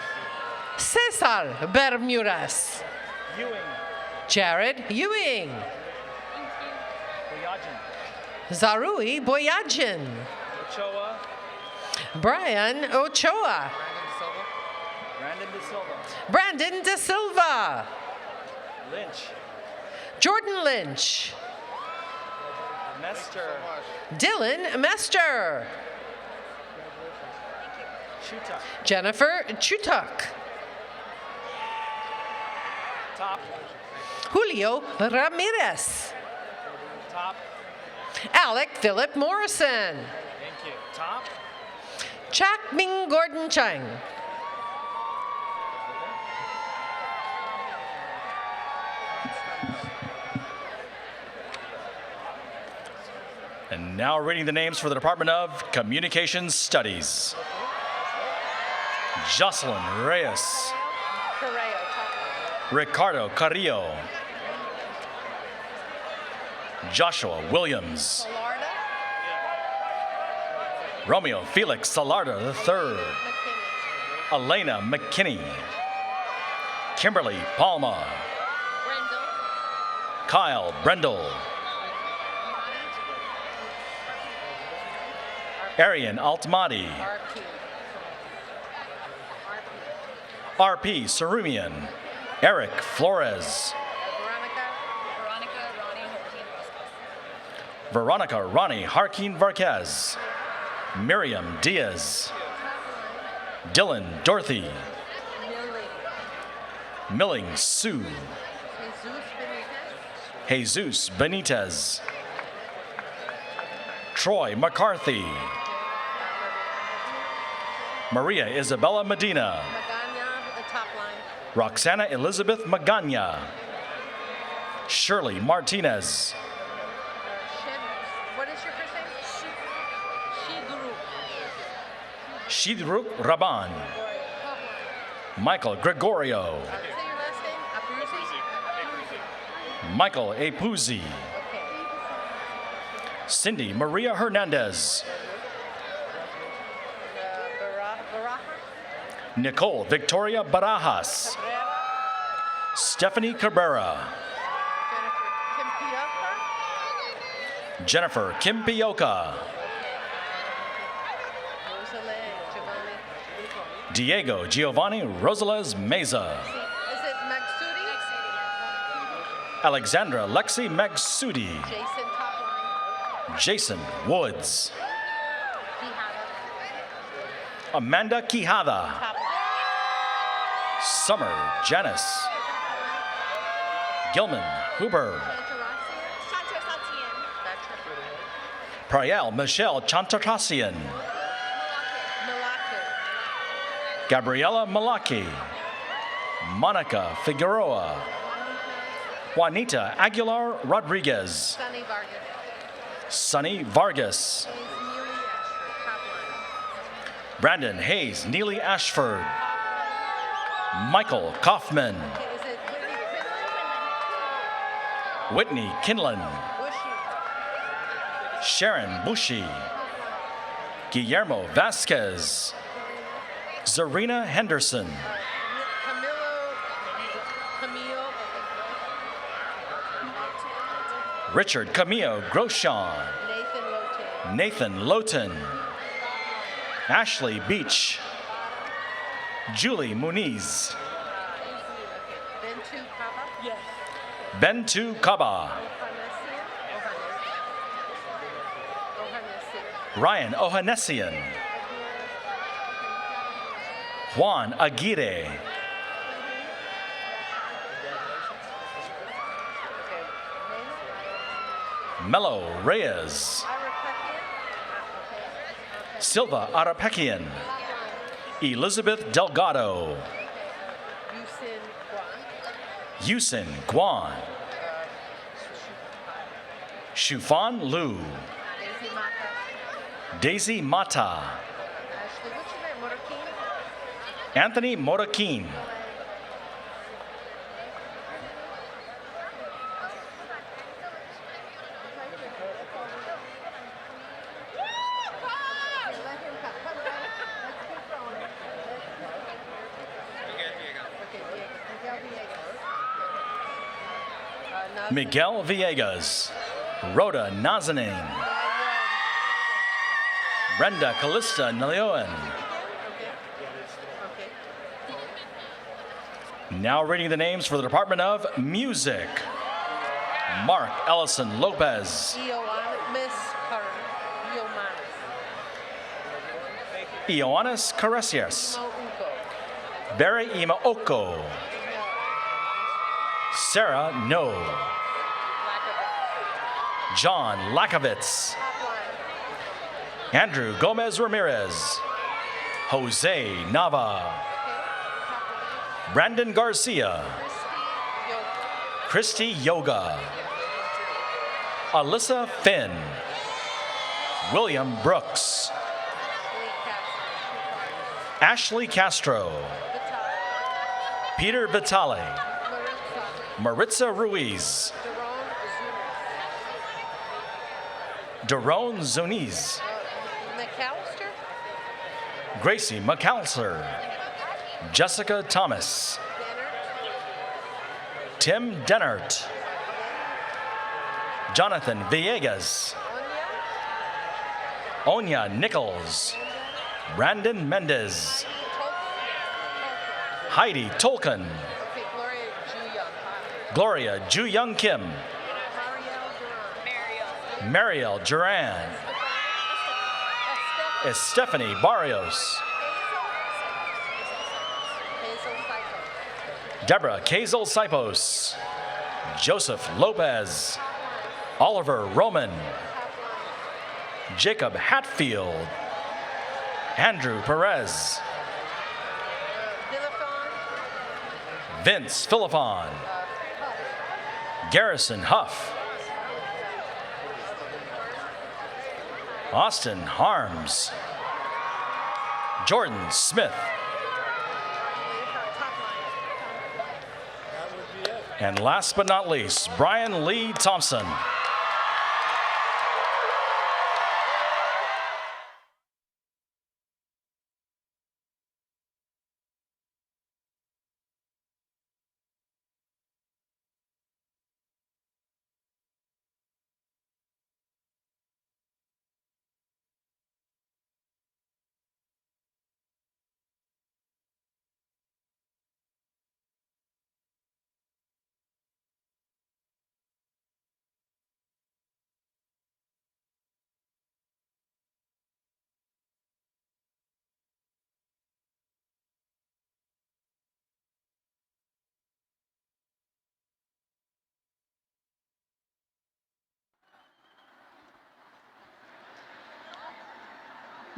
Cesar Bermudez. Ewing. Jared Ewing. Boyajin. Zarui Boyajin. Ochoa. Brian Ochoa. Brandon De Silva. Brandon De Silva. Lynch. Jordan Lynch. Mester. Dylan Mester. Chuta. Jennifer Chutuk. Top. Julio Ramirez. Top. Alec Philip Morrison. Thank you. Top. Chak Ming Gordon Chang. And now reading the names for the Department of Communications Studies. Jocelyn Reyes. Ricardo Carrillo. Joshua Williams. Romeo Felix Salarda III. Elena McKinney. Kimberly Palma. Kyle Brendel. Arian Altmadi. RP Sarumian. Eric Flores. Veronica Ronnie Harkin Varquez. Miriam Diaz. Dylan Dorothy. Milling Sue. Jesus Benitez. Troy McCarthy. Maria Isabella Medina. Roxana Elizabeth Magana. Shirley Martinez. What is your first name? Shidruk Raban. Michael Gregorio. Say your last name. Michael Apuzzi. Cindy Maria Hernandez. Nicole Victoria Barajas. Stephanie Cabrera. Jennifer Kimpioka. Diego Giovanni Rosales Meza. Is it Magsudi? Alexandra Lexi Magsudi. Jason Topline. Jason Woods. Amanda Quijada. Summer Janice. Gilman Huber. Priel Michelle Chantarasian. Gabriela Malaki. Monica Figueroa. Juanita Aguilar Rodriguez. Sunny Vargas. Brandon Hayes Neely Ashford. Michael Kaufman. Whitney Kinlan. Sharon Bushi. Guillermo Vasquez. Zarina Henderson. Richard Camillo Groshon. Nathan Lowton. Ashley Beach. Julie Muniz. Bentu Kaba. Ryan Ohanessian. Juan Aguirre. Mello Reyes. Silva Arapekian. Elizabeth Delgado. Yusin Guan. Shufan Liu. Daisy Mata. Anthony Morakin. Miguel Villegas. Rhoda Nazanin. Brenda Callista Naleoan. Now reading the names for the Department of Music. Mark Ellison Lopez. Ioannis Caresias. Barry Imaoko. Sarah No. John Lakovitz. Andrew Gomez Ramirez. Jose Nava. Brandon Garcia. Christy Yoga. Alyssa Finn. William Brooks. Ashley Castro. Peter Vitale. Maritza Ruiz. Daron Zuniz. Gracie McAllister. Jessica Thomas. Tim Dennert. Jonathan Villegas. Onya Nichols. Brandon Mendez. Heidi Tolkien. Gloria Ju Young Kim. Mariel Duran. Stephanie Barrios. Deborah Kazel Sipos. Joseph Lopez. Oliver Roman. Jacob Hatfield. Andrew Perez. Vince Philippon. Garrison Huff. Austin Harms. Jordan Smith. And last but not least, Brian Lee Thompson.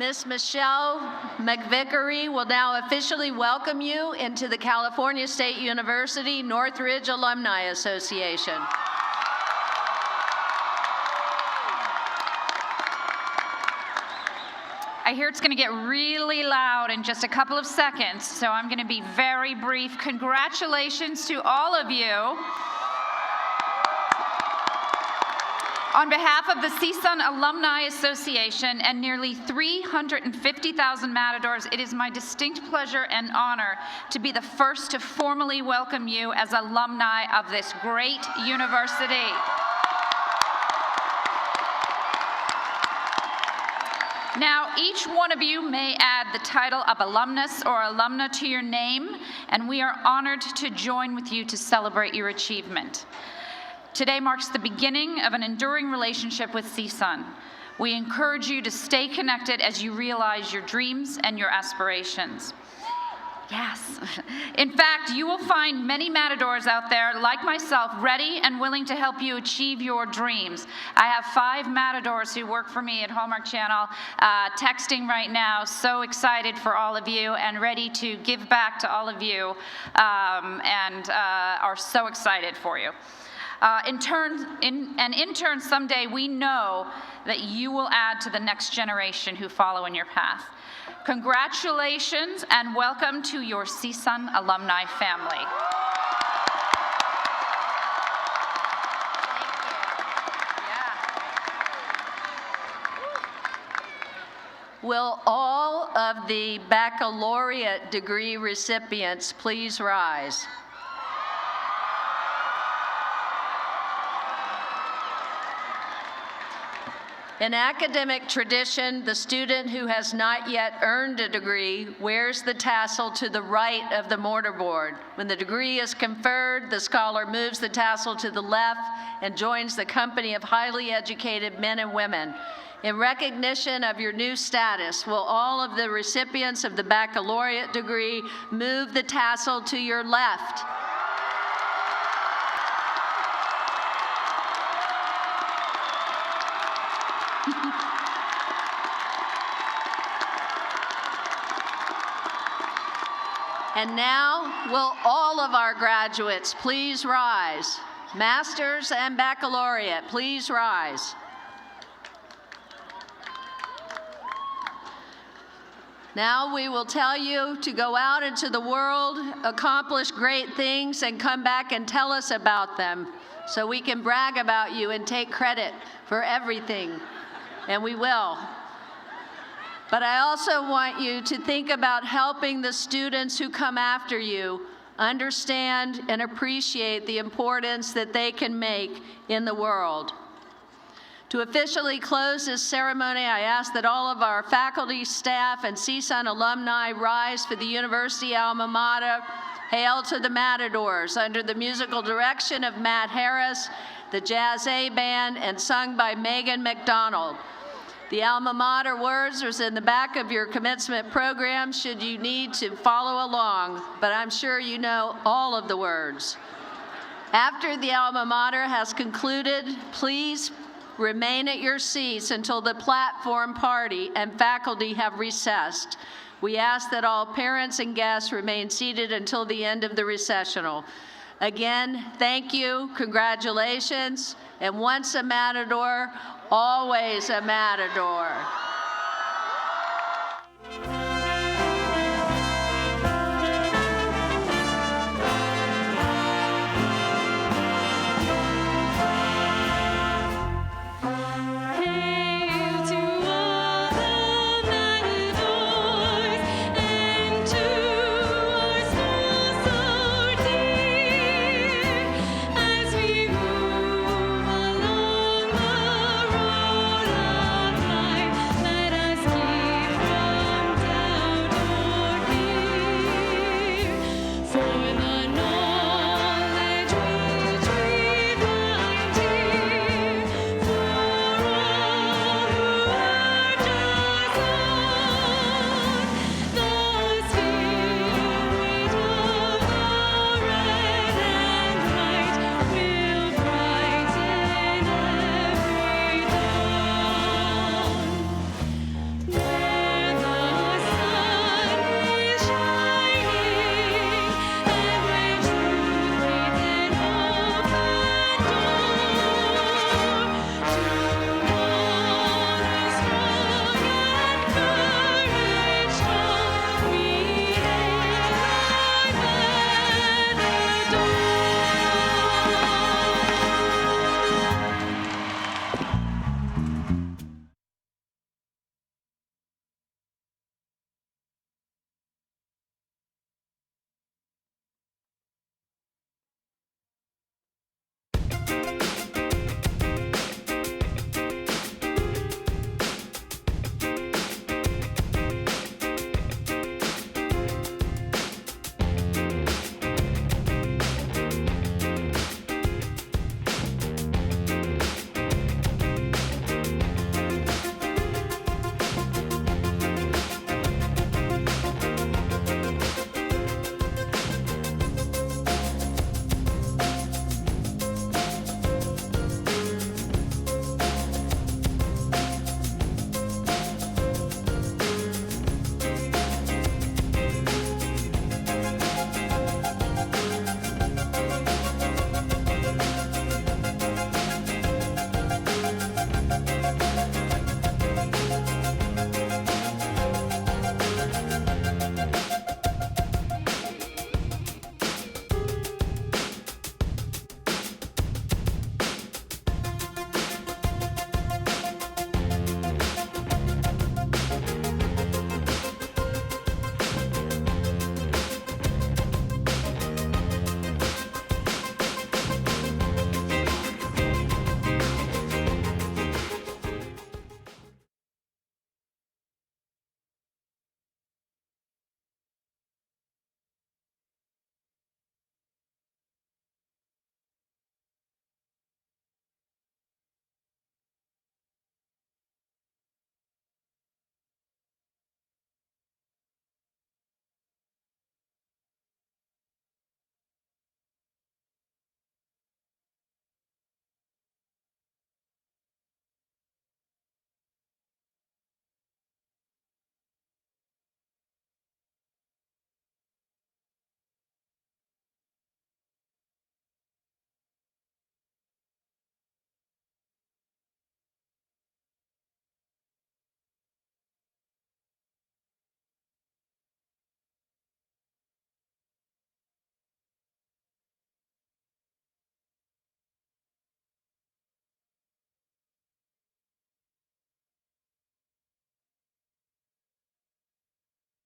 Ms. Michelle McVickery will now officially welcome you into the California State University Northridge Alumni Association. I hear it's going to get really loud in just a couple of seconds, so I'm going to be very brief. Congratulations to all of you. On behalf of the CSUN Alumni Association and nearly 350,000 Matadors, it is my distinct pleasure and honor to be the first to formally welcome you as alumni of this great university. Now, each one of you may add the title of alumnus or alumna to your name, and we are honored to join with you to celebrate your achievement. Today marks the beginning of an enduring relationship with CSUN. We encourage you to stay connected as you realize your dreams and your aspirations. Yes. In fact, you will find many Matadors out there, like myself, ready and willing to help you achieve your dreams. I have 5 Matadors who work for me at Hallmark Channel, texting right now, so excited for all of you and ready to give back to all of you, and are so excited for you. In turn, someday we know that you will add to the next generation who follow in your path. Congratulations and welcome to your CSUN alumni family. Will all of the baccalaureate degree recipients please rise? In academic tradition, the student who has not yet earned a degree wears the tassel to the right of the mortarboard. When the degree is conferred, the scholar moves the tassel to the left and joins the company of highly educated men and women. In recognition of your new status, will all of the recipients of the baccalaureate degree move the tassel to your left? And now, will all of our graduates please rise? Masters and baccalaureate, please rise. Now we will tell you to go out into the world, accomplish great things, and come back and tell us about them so we can brag about you and take credit for everything, and we will. But I also want you to think about helping the students who come after you understand and appreciate the importance that they can make in the world. To officially close this ceremony, I ask that all of our faculty, staff, and CSUN alumni rise for the University alma mater. Hail to the Matadors, under the musical direction of Matt Harris, the Jazz A Band, and sung by Megan McDonald. The alma mater words are in the back of your commencement program should you need to follow along, but I'm sure you know all of the words. After the alma mater has concluded, please remain at your seats until the platform party and faculty have recessed. We ask that all parents and guests remain seated until the end of the recessional. Again, thank you, congratulations, and once a Matador, always a Matador.